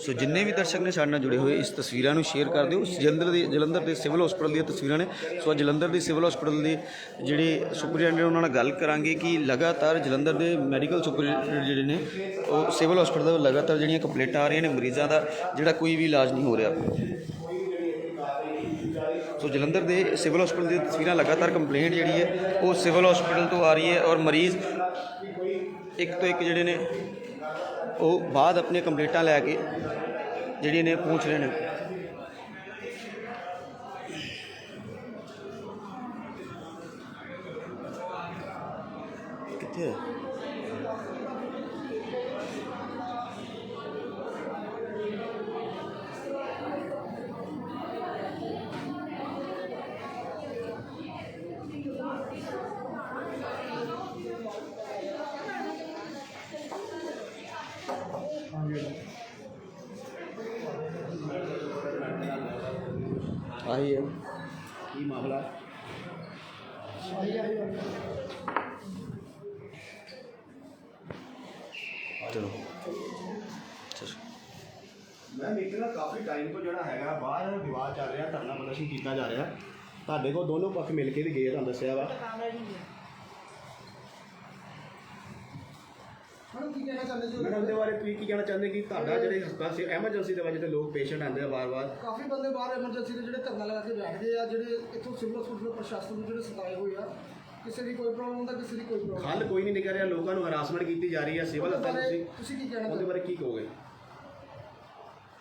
ਸੋ ਜਿੰਨੇ ਵੀ ਦਰਸ਼ਕ ਨੇ ਸਾਡੇ ਨਾਲ ਜੁੜੇ ਹੋਏ ਇਸ ਤਸਵੀਰਾਂ ਨੂੰ ਸ਼ੇਅਰ ਕਰ ਦਿਓ। ਜਲੰਧਰ ਦੇ ਸਿਵਲ ਹਸਪੀਟਲ ਦੀਆਂ ਤਸਵੀਰਾਂ ਨੇ। ਸੋ ਜਲੰਧਰ ਦੇ ਸਿਵਲ ਹਸਪੀਟਲ ਦੇ ਜਿਹੜੇ ਸੁਪਰਡੈਂਟ ਉਹਨਾਂ ਨਾਲ ਗੱਲ ਕਰਾਂਗੇ ਕਿ ਲਗਾਤਾਰ ਜਲੰਧਰ ਦੇ ਮੈਡੀਕਲ ਸੁਪਰਡੈਂਟ ਜਿਹੜੇ ਨੇ ਉਹ ਸਿਵਲ ਹਸਪੀਟਲ ਦਾ ਲਗਾਤਾਰ ਜਿਹੜੀਆਂ ਕੰਪਲੇਂਟਾਂ ਆ ਰਹੀਆਂ ਨੇ ਮਰੀਜ਼ਾਂ ਦਾ ਜਿਹੜਾ ਕੋਈ ਵੀ ਇਲਾਜ ਨਹੀਂ ਹੋ ਰਿਹਾ। ਸੋ ਜਲੰਧਰ ਦੇ ਸਿਵਲ ਹਸਪੀਟਲ ਦੀਆਂ ਤਸਵੀਰਾਂ ਲਗਾਤਾਰ ਕੰਪਲੇਂਟ ਜਿਹੜੀ ਹੈ ਉਹ ਸਿਵਲ ਹਸਪੀਟਲ ਤੋਂ ਆ ਰਹੀ ਹੈ ਔਰ ਮਰੀਜ਼ ਇੱਕ ਤੋਂ ਇੱਕ ਜਿਹੜੇ ਨੇ ਉਹ ਬਾਅਦ ਆਪਣੀਆਂ ਕੰਪਲੇਂਟਾਂ ਲੈ ਕੇ ਜਿਹੜੀਆਂ ਨੇ ਪਹੁੰਚ ਰਹੇ ਨੇ। ਕਿੱਥੇ ਆਹੀ ਹੈ ਕੀ ਮਾਮਲਾ? ਚਲੋ ਮੈਮ ਇੱਕ ਨਾ ਕਾਫੀ ਟਾਈਮ ਤੋਂ ਜਿਹੜਾ ਹੈਗਾ ਬਾਹਰ ਵਿਵਾਦ ਚੱਲ ਰਿਹਾ, ਧਰਨਾ ਪ੍ਰਦਰਸ਼ਨ ਕੀਤਾ ਜਾ ਰਿਹਾ, ਤੁਹਾਡੇ ਕੋਲ ਦੋਨੋਂ ਪੱਖ ਮਿਲ ਕੇ ਵੀ ਗਏ ਤੁਹਾਨੂੰ ਦੱਸਿਆ ਵਾ। ਮੈਡਮ ਦੇ ਬਾਰੇ ਤੁਸੀਂ ਕੀ ਕਹਿਣਾ ਚਾਹੁੰਦੇ ਕਿ ਤੁਹਾਡਾ ਜਿਹੜੇ ਹਸਪਤਾਲ ਸੀ ਐਮਰਜੈਂਸੀ ਦੇ ਵਜ੍ਹਾ ਤੇ ਲੋਕ ਪੇਸ਼ੈਂਟ ਆਉਂਦੇ ਆ ਵਾਰ-ਵਾਰ, ਕਾਫੀ ਬੰਦੇ ਬਾਹਰ ਐਮਰਜੈਂਸੀ ਦੇ ਜਿਹੜੇ ਧਰਨਾ ਲਗਾ ਕੇ ਬੈਠ ਗਏ ਆ, ਜਿਹੜੇ ਇੱਥੋਂ ਸਿਵਲ ਹਸਪਤਾਲ ਪ੍ਰਸ਼ਾਸਨ ਨੂੰ ਜਿਹੜੇ ਸਤਾਏ ਹੋਏ ਆ, ਕਿਸੇ ਦੀ ਕੋਈ ਪ੍ਰੋਬਲਮ ਹੁੰਦਾ, ਕਿਸੇ ਦੀ ਕੋਈ ਪ੍ਰੋਬਲਮ। ਹੱਲ ਕੋਈ ਨਹੀਂ ਨਿਕਲ ਰਿਹਾ, ਲੋਕਾਂ ਨੂੰ ਹਰਾਸਮੈਂਟ ਕੀਤੀ ਜਾ ਰਹੀ ਹੈ ਸਿਵਲ ਹਸਪਤਾਲ, ਤੁਸੀਂ ਕੀ ਕਹਿਣਾ ਉਹਦੇ ਬਾਰੇ ਕੀ ਕਹੋਗੇ?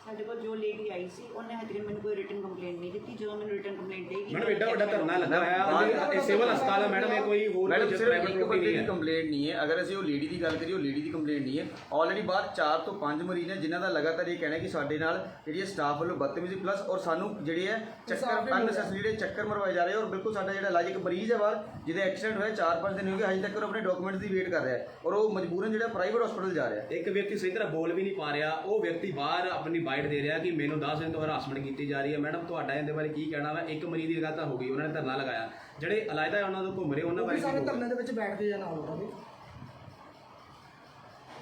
ਸਾਡੇ ਕੋਲ ਜੋ ਲੇਡੀ ਆਈ ਸੀ ਉਹਨੇ ਹਜੇ ਤੱਕ ਮੈਨੂੰ ਕੋਈ ਰਿਟਨ ਕੰਪਲੇਂਟ ਨਹੀਂ ਦਿੱਤੀ। ਜਦੋਂ ਮੈਨੂੰ ਰਿਟਨ ਕੰਪਲੇਂਟ ਦੇਗੀ ਮੈਡਮ ਐਡਾ ਵੱਡਾ ਧਰਨਾ ਲੱਗਾ ਹੋਇਆ, ਇਹ ਸਿਵਲ ਹਸਪਤਾਲ ਹੈ ਮੈਡਮ, ਇਹ ਕੋਈ ਹੋਰ ਮੈਡਮ ਸਿਰਫ ਇੱਕ ਬੰਦੇ ਦੀ ਕੰਪਲੇਂਟ ਨਹੀਂ ਹੈ। ਅਗਰ ਅਸੀਂ ਉਹ ਲੇਡੀ ਦੀ ਗੱਲ ਕਰੀਏ, ਉਹ ਲੇਡੀ ਦੀ ਕੰਪਲੇਂਟ ਨਹੀਂ ਹੈ। ਆਲਰੇਡੀ ਬਾਹਰ 4 ਤੋਂ 5 ਮਰੀਜ਼ ਨੇ ਜਿਨ੍ਹਾਂ ਦਾ ਲਗਾਤਾਰ ਇਹ ਕਹਿਣਾ ਕਿ ਸਾਡੇ ਨਾਲ ਜਿਹੜੀ ਹੈ ਸਟਾਫ ਵੱਲੋਂ ਬਦਤਮੀਜ਼ੀ ਪਲੱਸ ਔਰ ਸਾਨੂੰ ਜਿਹੜੇ ਹੈ ਚੱਕਰ ਅਨਨੈਸੈਸਰੀ ਜਿਹੜੇ ਚੱਕਰ ਮਰਵਾਏ ਜਾ ਰਹੇ ਔਰ ਬਿਲਕੁਲ ਸਾਡਾ ਜਿਹੜਾ ਇਲਾਜ, ਇੱਕ ਮਰੀਜ਼ ਹੈ ਬਾਹਰ ਜਿਹਦਾ ਐਕਸੀਡੈਂਟ ਹੋਇਆ 4-5 ਦਿਨ ਹੋ ਗਏ, ਹਜੇ ਤੱਕ ਉਹ ਆਪਣੇ ਡਾਕੂਮੈਂਟਸ ਦੀ ਵੇਟ ਕਰ ਰਿਹਾ ਹੈ ਔਰ ਉਹ ਮਜਬੂਰਨ ਜਿਹੜਾ ਪ੍ਰਾਈਵੇਟ ਹਸਪੀਟਲ ਜਾ ਰਿਹਾ। ਇੱਕ ਵਿਅਕਤੀ ਸਹੀ ਤਰ੍ਹਾਂ ਬੋਲ ਵੀ ਨਹੀਂ ਪਾ ਰਿਹਾ, ਉਹ ਵਿਅਕਤੀ ਬਾਹਰ ਆਪਣੀ ਬਾਈਟ ਦੇ ਰਿਹਾ ਕਿ ਮੈਨੂੰ 10 ਦਿਨ ਤੋਂ ਹਰਾਸਮੈਂਟ ਕੀਤੀ ਜਾ ਰਹੀ ਹੈ। ਮੈਡਮ ਤੁਹਾਡਾ ਇਹਦੇ ਬਾਰੇ ਕੀ ਕਹਿਣਾ ਵਾ? ਇੱਕ ਮਰੀਜ਼ ਦੀ ਗੱਲ ਤਾਂ ਹੋ ਗਈ, ਉਹਨਾਂ ਨੇ ਧਰਨਾ ਲਗਾਇਆ, ਜਿਹੜੇ ਅਲਾਇਦਾ ਉਹਨਾਂ ਤੋਂ ਘੁੰਮ ਰਹੇ ਉਹਨਾਂ ਬਾਰੇ ਸਾਰੇ ਧਰਨੇ ਦੇ ਵਿੱਚ ਬੈਠਦੇ ਆ ਨਾਲ ਉਹਨਾਂ ਦੇ।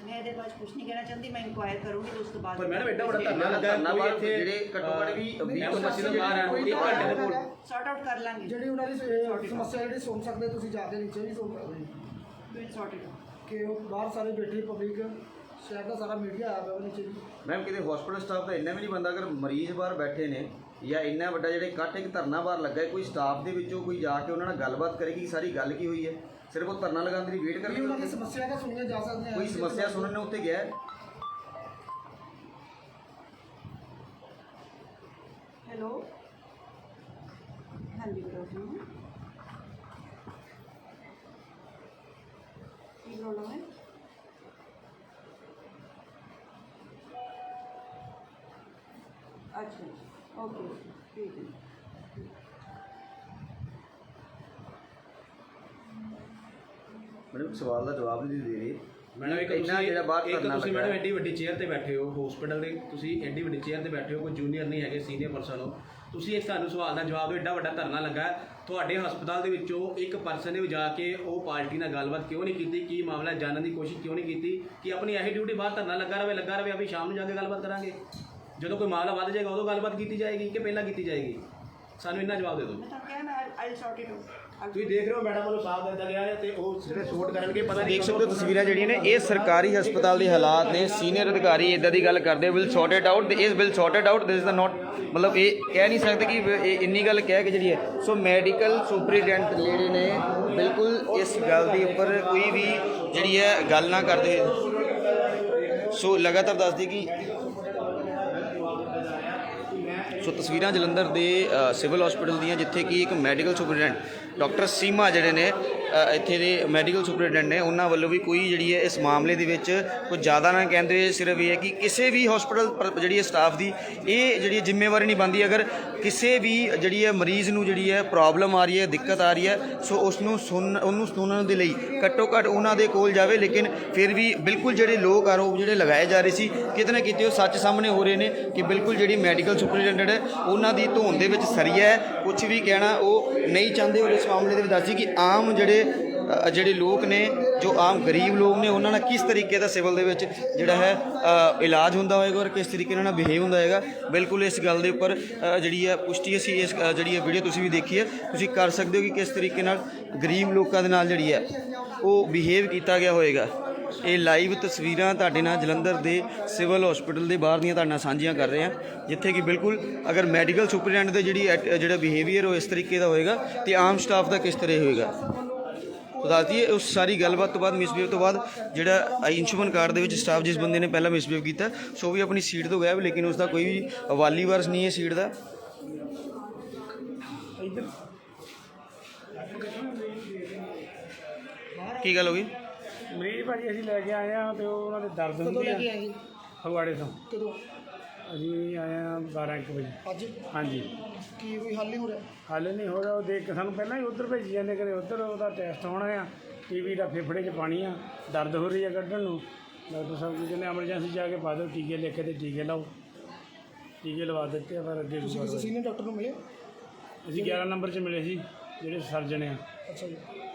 ਮੈਂ ਇਹਦੇ ਬਾਰੇ ਕੁਝ ਨਹੀਂ ਕਹਿਣਾ ਚਾਹੁੰਦੀ, ਮੈਂ ਇਨਕੁਆਇਰ ਕਰੂੰਗੀ ਤੇ ਉਸ ਤੋਂ ਬਾਅਦ। ਪਰ ਮੈਡਮ ਐਡਾ ਵੱਡਾ ਧਰਨਾ ਲੱਗਾ, ਜਿਹੜੇ ਘੱਟੋ ਘੱਟ ਵੀ 20 ਮੱਛੀ ਤੋਂ ਬਾਹਰ ਆ, 1 ਘੰਟੇ ਦੇ ਕੋਲ ਸੌਰਟ ਆਊਟ ਕਰ ਲਾਂਗੇ। ਜਿਹੜੀ ਉਹਨਾਂ ਦੀ ਸਮੱਸਿਆ ਜਿਹੜੀ ਸੁਣ ਸਕਦੇ, ਤੁਸੀਂ ਜਾ ਕੇ ਨੀਚੇ ਵੀ ਸੁਣ ਸਕਦੇ ਵਿਲ ਸੌਰਟ ਇਟ ਕਿ ਉਹ ਬਾਹਰ ਸਾਰੇ ਬੈਠੇ ਪਬਲਿਕ, ਸ਼ਹਿਰ ਦਾ ਸਾਰਾ ਮੀਡੀਆ ਆਇਆ ਪਿਆ ਨੀਚੇ ਵੀ। ਮੈਮ ਕਿਤੇ ਹਸਪੀਟਲ ਸਟਾਫ ਦਾ ਇੰਨਾ ਵੀ ਨਹੀਂ ਬੰਦਾ, ਅਗਰ ਮਰੀਜ਼ ਬਾਹਰ ਬੈਠੇ ਨੇ ਜਾਂ ਇੰਨਾ ਵੱਡਾ ਜਿਹੜੇ ਇਕੱਠ ਇੱਕ ਧਰਨਾ ਬਾਹਰ ਲੱਗਾ ਹੈ, ਕੋਈ ਸਟਾਫ ਦੇ ਵਿੱਚੋਂ ਕੋਈ ਜਾ ਕੇ ਉਹਨਾਂ ਨਾਲ ਗੱਲਬਾਤ ਕਰੇਗੀ ਕਿ ਸਾਰੀ ਗੱਲ ਕੀ ਹੋਈ ਹੈ? ਸਿਰਫ ਉਹ ਧਰਨਾ ਲਗਾਉਣ ਦੀ ਵੇਟ ਉਹਨਾਂ ਦੀ ਕਰਦੇ, ਸਮੱਸਿਆ ਤਾਂ ਸੁਣੀਆਂ ਜਾ ਸਕਦੀਆਂ। ਕੋਈ ਸਮੱਸਿਆ ਸੁਣਨ ਨੂੰ ਉੱਥੇ ਗਿਆ ਹੈ? ਹੈਲੋ, ਹਾਂਜੀ ਗੁੱਡ ਆਫਟਰਨੂਨ। ਕੀ ਪ੍ਰੋਬਲਮ ਹੈ? अच्छा ओके ठीक है। ਮੈਡਮ ਸਵਾਲ ਦਾ ਜਵਾਬ ਨਹੀਂ ਦੇ ਰਹੀ ਮੈਡਮ। ਇੱਕ ਤੁਸੀਂ ਮੈਡਮ ਐਡੀ ਵੱਡੀ ਚੇਅਰ ਤੇ ਬੈਠੇ ਹੋ ਹਸਪੀਟਲ ਦੇ, ਤੁਸੀਂ ਐਡੀ ਵੱਡੀ ਚੇਅਰ ਤੇ ਬੈਠੇ ਹੋ, ਕੋਈ ਜੂਨੀਅਰ ਨਹੀਂ ਹੈਗੇ, ਸੀਨੀਅਰ ਪਰਸਨ ਹੋ, ਤੁਸੀਂ ਇਸ ਤੁਹਾਨੂੰ ਸਵਾਲ ਦਾ ਜਵਾਬ ਦਿਓ। ਐਡਾ ਵੱਡਾ ਧਰਨਾ ਲੱਗਾ ਤੁਹਾਡੇ ਹਸਪਤਾਲ ਦੇ ਵਿੱਚੋਂ, ਇੱਕ ਪਰਸਨ ਨੇ ਜਾ ਕੇ ਉਹ ਪਾਰਟੀ ਨਾਲ ਗੱਲਬਾਤ ਕਿਉਂ ਨਹੀਂ ਕੀਤੀ? ਕੀ ਮਾਮਲਾ ਜਾਣਨ ਦੀ ਕੋਸ਼ਿਸ਼ ਕਿਉਂ ਨਹੀਂ ਕੀਤੀ ਕਿ ਆਪਣੀ ਇਹੀ ਡਿਊਟੀ ਬਾਹਰ ਧਰਨਾ ਲੱਗਾ ਰਹੇ, ਅਸੀਂ ਸ਼ਾਮ ਨੂੰ ਜਾ ਕੇ ਗੱਲਬਾਤ ਕਰਾਂਗੇ, ਜਦੋਂ ਕੋਈ ਮਾਮਲਾ ਵੱਧ ਜਾਏਗਾ ਉਦੋਂ ਗੱਲਬਾਤ ਕੀਤੀ ਜਾਏਗੀ ਕਿ ਪਹਿਲਾਂ ਕੀਤੀ ਜਾਏਗੀ? ਸਾਨੂੰ ਇੰਨਾ ਜਵਾਬ ਦੇ ਦਿਓ। ਮੈਂ ਤਾਂ ਕਿਹਾ ਮੈਂ ਆਈ ਸੌਰਟ ਇਟ ਆਊਟ। ਤੁਸੀਂ ਦੇਖ ਰਹੇ ਹੋ ਮੈਡਮ ਵੱਲੋਂ ਸਾਫ਼ ਦਿੱਤਾ ਗਿਆ ਹੈ ਤੇ ਉਹ ਜਿਹੜੇ ਸ਼ੋਟ ਕਰਨਗੇ ਪਤਾ ਨਹੀਂ। ਦੇਖ ਸਕਦੇ ਹੋ ਤਸਵੀਰਾਂ ਜਿਹੜੀਆਂ ਨੇ, ਇਹ ਸਰਕਾਰੀ ਹਸਪਤਾਲ ਦੇ ਹਾਲਾਤ ਨੇ। ਸੀਨੀਅਰ ਅਧਿਕਾਰੀ ਇਦਾਂ ਦੀ ਗੱਲ ਕਰਦੇ, ਵਿਲ ਸੌਰਟ ਇਟ ਆਊਟ, ਇਸ will sort it out, this is the note, ਮਤਲਬ ਇਹ ਕਹਿ ਨਹੀਂ ਸਕਦੇ ਕਿ ਇਹ ਇੰਨੀ ਗੱਲ ਕਹਿ ਕੇ ਜਿਹੜੀ ਹੈ। ਸੋ ਮੈਡੀਕਲ ਸੁਪਰੀਡੈਂਟ ਜਿਹੜੇ ਨੇ ਬਿਲਕੁਲ ਇਸ ਗੱਲ ਦੇ ਉੱਪਰ ਕੋਈ ਵੀ ਜਿਹੜੀ ਹੈ ਗੱਲ ਨਾ ਕਰਦੇ। ਸੋ ਲਗਾਤਾਰ ਦੱਸਦੀ ਕਿ ਸੋ ਤਸਵੀਰਾਂ ਜਲੰਧਰ ਦੇ ਸਿਵਲ ਹਸਪੀਟਲ ਦੀਆਂ, ਜਿੱਥੇ ਕਿ ਇੱਕ ਮੈਡੀਕਲ ਸੁਪਰੀਡੈਂਟ ਡਾਕਟਰ ਸੀਮਾ ਜਿਹੜੇ ਨੇ ਇੱਥੇ ਦੇ ਮੈਡੀਕਲ ਸੁਪਰੀਡੈਂਟ ਨੇ, ਉਹਨਾਂ ਵੱਲੋਂ ਵੀ ਕੋਈ ਜਿਹੜੀ ਹੈ ਇਸ ਮਾਮਲੇ ਦੇ ਵਿੱਚ ਕੁਝ ਜ਼ਿਆਦਾ ਨਾ ਕਹਿੰਦੇ ਹੋਏ ਸਿਰਫ ਇਹ ਹੈ ਕਿ ਕਿਸੇ ਵੀ ਹਸਪੀਟਲ ਜਿਹੜੀ ਹੈ ਸਟਾਫ ਦੀ ਇਹ ਜਿਹੜੀ ਜ਼ਿੰਮੇਵਾਰੀ ਨਹੀਂ ਬਣਦੀ। ਅਗਰ ਕਿਸੇ ਵੀ ਜਿਹੜੀ ਹੈ ਮਰੀਜ਼ ਨੂੰ ਜਿਹੜੀ ਹੈ ਪ੍ਰੋਬਲਮ ਆ ਰਹੀ ਹੈ, ਦਿੱਕਤ ਆ ਰਹੀ ਹੈ, ਸੋ ਉਹਨੂੰ ਸੁਣਨ ਦੇ ਲਈ ਘੱਟੋ ਘੱਟ ਉਹਨਾਂ ਦੇ ਕੋਲ ਜਾਵੇ। ਲੇਕਿਨ ਫਿਰ ਵੀ ਬਿਲਕੁਲ ਜਿਹੜੇ ਲੋਕ ਆਰੋਪ ਜਿਹੜੇ ਲਗਾਏ ਜਾ ਰਹੇ ਸੀ, ਕਿਤੇ ਨਾ ਕਿਤੇ ਉਹ ਸੱਚ ਸਾਹਮਣੇ ਹੋ ਰਹੇ ਨੇ ਕਿ ਬਿਲਕੁਲ ਜਿਹੜੀ ਮੈਡੀਕਲ ਸੁਪਰੀਡੈਂਟ ਹੈ ਉਹਨਾਂ ਦੀ ਧੌਣ ਦੇ ਵਿੱਚ ਸਰੀਆ ਹੈ, ਕੁਝ ਵੀ ਕਹਿਣਾ ਉਹ ਨਹੀਂ ਚਾਹੁੰਦੇ। ਔਰ ਇਸ ਮਾਮਲੇ ਦੇ ਵਿੱਚ ਦੱਸੀ ਕਿ ਆਮ ਜਿਹੜੇ ਲੋਕ ਨੇ, ਜੋ ਆਮ ਗਰੀਬ ਲੋਕ ਨੇ, ਉਹਨਾਂ ਨਾਲ ਕਿਸ ਤਰੀਕੇ ਦਾ ਸਿਵਲ ਦੇ ਵਿੱਚ ਜਿਹੜਾ ਹੈ ਇਲਾਜ ਹੁੰਦਾ ਹੋਏਗਾ ਔਰ ਕਿਸ ਤਰੀਕੇ ਨਾਲ ਬਿਹੇਵ ਹੁੰਦਾ ਹੋਏਗਾ। ਬਿਲਕੁਲ ਇਸ ਗੱਲ ਦੇ ਉੱਪਰ ਜਿਹੜੀ ਹੈ ਪੁਸ਼ਟੀ ਅਸੀਂ ਇਸ ਜਿਹੜੀ ਹੈ ਵੀਡੀਓ ਤੁਸੀਂ ਵੀ ਦੇਖੀ ਹੈ, ਤੁਸੀਂ ਕਰ ਸਕਦੇ ਹੋ ਕਿ ਕਿਸ ਤਰੀਕੇ ਨਾਲ ਗਰੀਬ ਲੋਕਾਂ ਦੇ ਨਾਲ ਜਿਹੜੀ ਹੈ ਉਹ ਬਿਹੇਵ ਕੀਤਾ ਗਿਆ ਹੋਏਗਾ। ਇਹ ਲਾਈਵ ਤਸਵੀਰਾਂ ਤੁਹਾਡੇ ਨਾਲ ਜਲੰਧਰ ਦੇ ਸਿਵਲ ਹਸਪੀਟਲ ਦੇ ਬਾਹਰ ਦੀਆਂ ਤੁਹਾਡੇ ਨਾਲ ਸਾਂਝੀਆਂ ਕਰ ਰਹੇ ਹਾਂ, ਜਿੱਥੇ ਕਿ ਬਿਲਕੁਲ ਅਗਰ ਮੈਡੀਕਲ ਸੁਪਰੀਡੈਂਟ ਦੇ ਜਿਹੜਾ ਬਿਹੇਵੀਅਰ ਉਹ ਇਸ ਤਰੀਕੇ ਦਾ ਹੋਏਗਾ ਤੇ ਆਮ ਸਟਾਫ ਦਾ ਕਿਸ ਤਰ੍ਹਾਂ ਹੋਏਗਾ। तो ਦੱਸ ਦਈਏ ਉਸ ਸਾਰੀ ਗੱਲਬਾਤ ਤੋਂ ਬਾਅਦ, ਮਿਸਬੀਹੇਵ ਤੋਂ ਬਾਅਦ, ਜਿਹੜਾ ਆਯੁਸ਼ਮਾਨ ਕਾਰਡ ਦੇ ਵਿੱਚ ਸਟਾਫ ਜਿਸ ਬੰਦੇ ਨੇ ਪਹਿਲਾਂ ਮਿਸਬੀਹੇਵ ਕੀਤਾ ਸੋ ਵੀ ਆਪਣੀ ਸੀਟ ਤੋਂ ਗਾਇਬ, ਲੇਕਿਨ ਉਸ ਦਾ ਕੋਈ ਵੀ ਵਾਲੀ ਵਾਰਸ ਨਹੀਂ ਹੈ ਸੀਟ ਦਾ। ਕੀ ਗੱਲ ਹੋ ਗਈ? ਮਰੀਜ਼ ਭਾਜੀ ਅਸੀਂ ਲੈ ਕੇ ਆਏ ਆ ਤੇ ਉਹਨਾਂ ਦੇ ਦਰਦ ਹੁੰਦੀ ਆ। ਫਗਵਾੜੇ ਤੋਂ ਕਦੋਂ ਅਸੀਂ ਆਏ ਆ 12-1 ਵਜੇ ਅੱਜ? ਹਾਂਜੀ। ਕੀ ਕੋਈ ਹੱਲ ਨਹੀਂ ਹੋ ਰਿਹਾ? ਹੱਲ ਨਹੀਂ ਹੋ ਰਿਹਾ, ਉਹ ਦੇਖ ਕੇ ਸਾਨੂੰ ਪਹਿਲਾਂ ਹੀ ਉੱਧਰ ਭੇਜੀ ਜਾਂਦੇ, ਕਦੇ ਉੱਧਰ ਉਹਦਾ ਟੈਸਟ ਹੋਣਾ ਆ, ਟੀਵੀ ਦਾ ਫੇਫੜੇ 'ਚ ਪਾਣੀ ਆ, ਦਰਦ ਹੋ ਰਹੀ ਆ ਕੱਢਣ ਨੂੰ। ਡਾਕਟਰ ਸਾਹਿਬ ਜੀ ਕਹਿੰਦੇ ਐਮਰਜੈਂਸੀ ਜਾ ਕੇ ਪਾ ਦਿਓ ਟੀਕੇ ਲਿਖ ਕੇ, ਤੇ ਟੀਕੇ ਲਾਓ। ਟੀਕੇ ਲਵਾ ਦਿੱਤੇ ਆ, ਪਰ ਅੱਗੇ ਕਿਸੇ ਸੀਨੀਅਰ ਡਾਕਟਰ ਨੂੰ ਮਿਲੇ? ਅਸੀਂ 11 ਨੰਬਰ 'ਚ ਮਿਲੇ ਸੀ, ਜਿਹੜੇ ਸਰਜਨ ਆ, ਅੱਛਾ ਜੀ।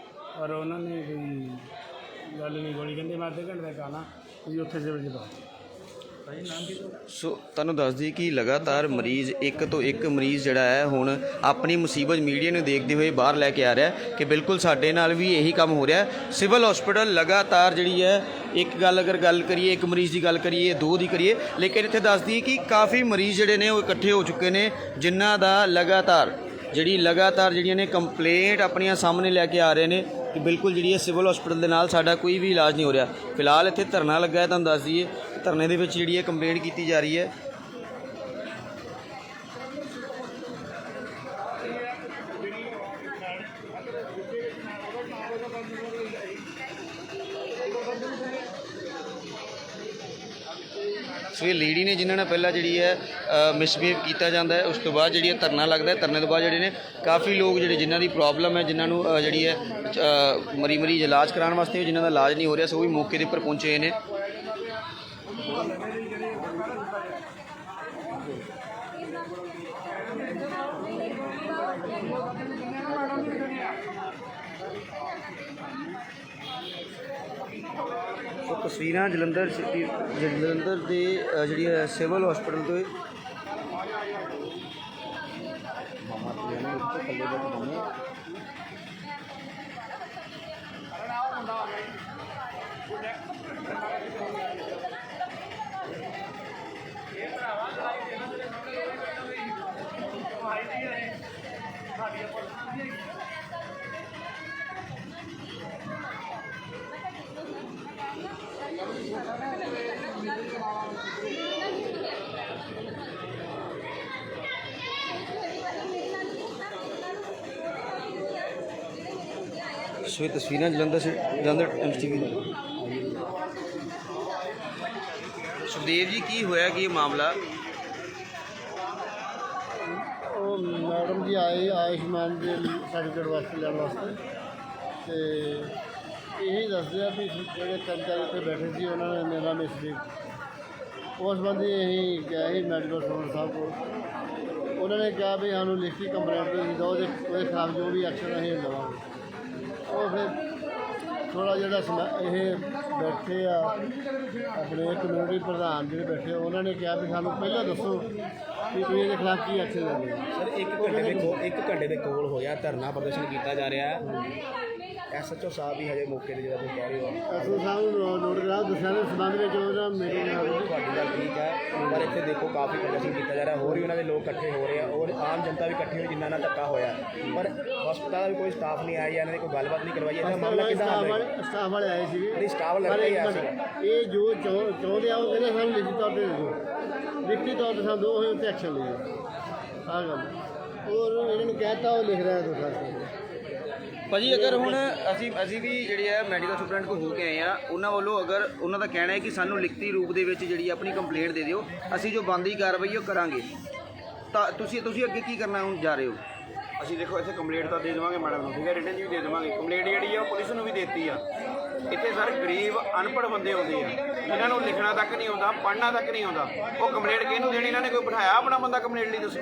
ਪਰ ਉਹਨਾਂ ਨੇ ਕੋਈ ਗੱਲ ਨਹੀਂ ਗੋਲੀ, ਕਹਿੰਦੇ ਮੈਂ ਅੱਧੇ ਘੰਟੇ ਤੱਕ ਆਉਣਾ, ਤੁਸੀਂ ਉੱਥੇ ਸਿਵਲ 'ਚ ਪਾਓ। ਸੋ ਤੁਹਾਨੂੰ ਦੱਸ ਦਈਏ ਕਿ ਲਗਾਤਾਰ ਮਰੀਜ਼ ਇੱਕ ਤੋਂ ਇੱਕ ਮਰੀਜ਼ ਜਿਹੜਾ ਹੈ ਹੁਣ ਆਪਣੀ ਮੁਸੀਬਤ ਮੀਡੀਆ ਨੂੰ ਦੇਖਦੇ ਹੋਏ ਬਾਹਰ ਲੈ ਕੇ ਆ ਰਿਹਾ ਕਿ ਬਿਲਕੁਲ ਸਾਡੇ ਨਾਲ ਵੀ ਇਹੀ ਕੰਮ ਹੋ ਰਿਹਾ। ਸਿਵਲ ਹਸਪੀਟਲ ਲਗਾਤਾਰ ਜਿਹੜੀ ਹੈ ਇੱਕ ਗੱਲ ਕਰੀਏ, ਇੱਕ ਮਰੀਜ਼ ਦੀ ਗੱਲ ਕਰੀਏ, ਦੋ ਦੀ ਕਰੀਏ, ਲੇਕਿਨ ਇੱਥੇ ਦੱਸ ਦਈਏ ਕਿ ਕਾਫੀ ਮਰੀਜ਼ ਜਿਹੜੇ ਨੇ ਉਹ ਇਕੱਠੇ ਹੋ ਚੁੱਕੇ ਨੇ ਜਿਨ੍ਹਾਂ ਦਾ ਲਗਾਤਾਰ ਜਿਹੜੀਆਂ ਨੇ ਕੰਪਲੇਂਟ ਆਪਣੀਆਂ ਸਾਹਮਣੇ ਲੈ ਕੇ ਆ ਰਹੇ ਨੇ ਕਿ ਬਿਲਕੁਲ ਜਿਹੜੀ ਹੈ ਸਿਵਲ ਹਸਪੀਟਲ ਦੇ ਨਾਲ ਸਾਡਾ ਕੋਈ ਵੀ ਇਲਾਜ ਨਹੀਂ ਹੋ ਰਿਹਾ। ਫਿਲਹਾਲ ਇੱਥੇ ਧਰਨਾ ਲੱਗਾ ਹੈ, ਤੁਹਾਨੂੰ ਦੱਸ ਦਈਏ ਧਰਨੇ ਦੇ ਵਿੱਚ ਜਿਹੜੀ ਹੈ ਕੰਪਲੇਂਟ ਕੀਤੀ ਜਾ ਰਹੀ ਹੈ। ਸੋ ਇਹ ਲੇਡੀ ਨੇ ਜਿਨ੍ਹਾਂ ਨਾਲ ਪਹਿਲਾਂ ਜਿਹੜੀ ਹੈ ਮਿਸਬੀਹੇਵ ਕੀਤਾ ਜਾਂਦਾ ਹੈ, ਉਸ ਤੋਂ ਬਾਅਦ ਜਿਹੜੀ ਹੈ ਧਰਨਾ ਲੱਗਦਾ ਹੈ। ਧਰਨੇ ਤੋਂ ਬਾਅਦ ਜਿਹੜੇ ਨੇ ਕਾਫੀ ਲੋਕ ਜਿਹੜੇ ਜਿਨ੍ਹਾਂ ਦੀ ਪ੍ਰੋਬਲਮ ਹੈ, ਜਿਨ੍ਹਾਂ ਨੂੰ ਜਿਹੜੀ ਹੈ ਮਰੀਜ਼ ਇਲਾਜ ਕਰਾਉਣ ਵਾਸਤੇ ਜਿਨ੍ਹਾਂ ਦਾ ਇਲਾਜ ਨਹੀਂ ਹੋ ਰਿਹਾ, ਸੋ ਉਹ ਵੀ ਮੌਕੇ ਦੇ ਉੱਪਰ ਪਹੁੰਚੇ ਹੋਏ ਨੇ। ਤਸਵੀਰਾਂ ਜਲੰਧਰ ਦੇ ਜਿਹੜੀ ਹੈ ਸਿਵਲ ਹਸਪੀਟਲ ਤੋਂ ਸੋ ਇਹ ਤਸਵੀਰਾਂ ਜਲੰਧਰ ਐਮਟੀਵੀ ਸੁਖਦੇਵ ਜੀ ਕੀ ਹੋਇਆ ਕਿ ਇਹ ਮਾਮਲਾ? ਉਹ ਮੈਡਮ ਜੀ ਆਏ ਆਯੁਸ਼ਮਾਨ ਦੇ ਸਰਟੀਫਿਕੇਟ ਵਾਸਤੇ ਲੈਣ ਵਾਸਤੇ ਤੇ ਇਹੀ ਦੱਸਦੇ ਆ ਵੀ ਜਿਹੜੇ ਕਰਮਚਾਰੀ ਉੱਥੇ ਬੈਠੇ ਸੀ ਉਹਨਾਂ ਨੇ ਮੇਰਾ ਮਿਸਬੀਹੇਵ ਉਸ ਸੰਬੰਧੀ ਅਸੀਂ ਗਏ ਸੀ ਮੈਡੀਕਲ ਸਟੋਰ ਸਾਹਿਬ ਕੋਲ। ਉਹਨਾਂ ਨੇ ਕਿਹਾ ਵੀ ਸਾਨੂੰ ਲਿਖਤੀ ਕੰਪਲੇਂਟ ਦਿਓ, ਉਹਦੇ ਖਿਲਾਫ ਜੋ ਵੀ ਐਕਸ਼ਨ ਅਸੀਂ ਲਵਾਂਗੇ। ਉਹ ਫਿਰ ਥੋੜ੍ਹਾ ਜਿਹੜਾ ਇਹ ਬੈਠੇ ਆ ਆਪਣੇ ਕਮਿਊਨਿਟੀ ਪ੍ਰਧਾਨ ਜਿਹੜੇ ਬੈਠੇ ਉਹਨਾਂ ਨੇ ਕਿਹਾ ਵੀ ਸਾਨੂੰ ਪਹਿਲਾਂ ਦੱਸੋ ਕਿ ਤੁਸੀਂ ਇਹਦੇ ਖਿਲਾਫ ਕੀ ਐਕਸ਼ਨ ਲੈਂਦੇ ਹੋ। ਸਰ 1 ਘੰਟੇ ਦੇ ਕੋਲ ਹੋਇਆ ਧਰਨਾ ਪ੍ਰਦਰਸ਼ਨ ਕੀਤਾ ਜਾ ਰਿਹਾ ਹੈ। SHO ਸਾਹਿਬ ਵੀ ਹਜੇ ਮੌਕੇ ਤੇ ਜਿਹੜਾ ਤੁਸੀਂ ਕਹਿ ਰਹੇ ਹੋ SHO ਸਾਹਿਬ ਨੂੰ ਨੋਟ ਕਰਾ ਦੱਸਿਆ ਦੇ ਸੰਬੰਧ ਵਿੱਚ ਉਹਨਾਂ ਮੀਟਿੰਗ ਨਾਲ ਤੁਹਾਡੀ ਗੱਲ ਠੀਕ ਹੈ, ਪਰ ਇੱਥੇ ਦੇਖੋ ਕਾਫੀ ਪ੍ਰਦਰਸ਼ਨ ਕੀਤਾ ਜਾ ਰਿਹਾ, ਹੋਰ ਵੀ ਉਹਨਾਂ ਦੇ ਲੋਕ ਇਕੱਠੇ ਹੋ ਰਹੇ ਆ ਔਰ ਆਮ ਜਨਤਾ ਵੀ ਇਕੱਠੀ ਹੋਈ ਜਿਨ੍ਹਾਂ ਨਾਲ ਧੱਕਾ ਹੋਇਆ, ਪਰ ਹਸਪਤਾਲ ਦਾ ਵੀ ਕੋਈ ਸਟਾਫ ਨਹੀਂ ਆਇਆ ਜਾਂ ਇਹਨਾਂ ਦੀ ਕੋਈ ਗੱਲਬਾਤ ਨਹੀਂ ਕਰਵਾਈ। ਇਹਦਾ ਮਾਮਲਾ ਕਿੱਦਾਂ ਸਟਾਫ ਵਾਲੇ ਆਏ ਸੀਗੇ, ਨਹੀਂ ਸਟਾਫ ਲੱਗਦਾ ਹੀ ਆਇਆ ਸੀ। ਇਹ ਜੋ ਚਾਹੁੰਦੇ ਆ ਉਹ ਕਹਿੰਦੇ ਸਾਨੂੰ ਲਿਖਤੀ ਤੌਰ ਤੇ ਦੇ ਦਿਓ, ਲਿਖਤੀ ਤੌਰ ਤੇ ਸਾਨੂੰ ਦਿਓ, ਉਹ ਉੱਤੇ ਐਕਸ਼ਨ ਲਈਏ। ਆਹ ਗੱਲ ਔਰ ਇਹਨਾਂ ਨੂੰ ਕਹਿਤਾ ਉਹ ਲਿਖ ਰਿਹਾ ਤੁਹਾਡਾ ਭਾਜੀ ਅਗਰ ਹੁਣ ਅਸੀਂ ਵੀ ਜਿਹੜੀ ਹੈ ਮੈਡੀਕਲ ਸੁਪਰਡੈਂਟ ਕੋਲ ਹੋ ਕੇ ਆਏ ਆ, ਉਹਨਾਂ ਵੱਲੋਂ ਅਗਰ ਉਹਨਾਂ ਦਾ ਕਹਿਣਾ ਹੈ ਕਿ ਸਾਨੂੰ ਲਿਖਤੀ ਰੂਪ ਦੇ ਵਿੱਚ ਜਿਹੜੀ ਆਪਣੀ ਕੰਪਲੇਂਟ ਦੇ ਦਿਓ, ਅਸੀਂ ਜੋ ਬਣਦੀ ਕਾਰਵਾਈ ਉਹ ਕਰਾਂਗੇ, ਤਾਂ ਤੁਸੀਂ ਅੱਗੇ ਕੀ ਕਰਨਾ ਹੁਣ ਜਾ ਰਹੇ ਹੋ? ਅਸੀਂ ਦੇਖੋ ਇੱਥੇ ਕੰਪਲੇਂਟ ਤਾਂ ਦੇ ਦੇਵਾਂਗੇ ਮੈਡਮ ਨੂੰ, ਠੀਕ ਹੈ, ਰਿਟਨ ਵੀ ਦੇ ਦੇਵਾਂਗੇ। ਕੰਪਲੇਂਟ ਜਿਹੜੀ ਆ ਉਹ ਪੁਲਿਸ ਨੂੰ ਵੀ ਦਿੱਤੀ ਆ। ਇੱਥੇ ਸਰ ਗਰੀਬ ਅਨਪੜ੍ਹ ਬੰਦੇ ਆਉਂਦੇ ਆ ਜਿਨ੍ਹਾਂ ਨੂੰ ਲਿਖਣਾ ਤੱਕ ਨਹੀਂ ਆਉਂਦਾ, ਪੜ੍ਹਨਾ ਤੱਕ ਨਹੀਂ ਆਉਂਦਾ, ਉਹ ਕੰਪਲੇਂਟ ਕਿਹਨੂੰ ਦੇਣੀ? ਇਹਨਾਂ ਨੇ ਕੋਈ ਬਿਠਾਇਆ ਆਪਣਾ ਬੰਦਾ ਕੰਪਲੇਂਟ ਲਈ? ਦੱਸੋ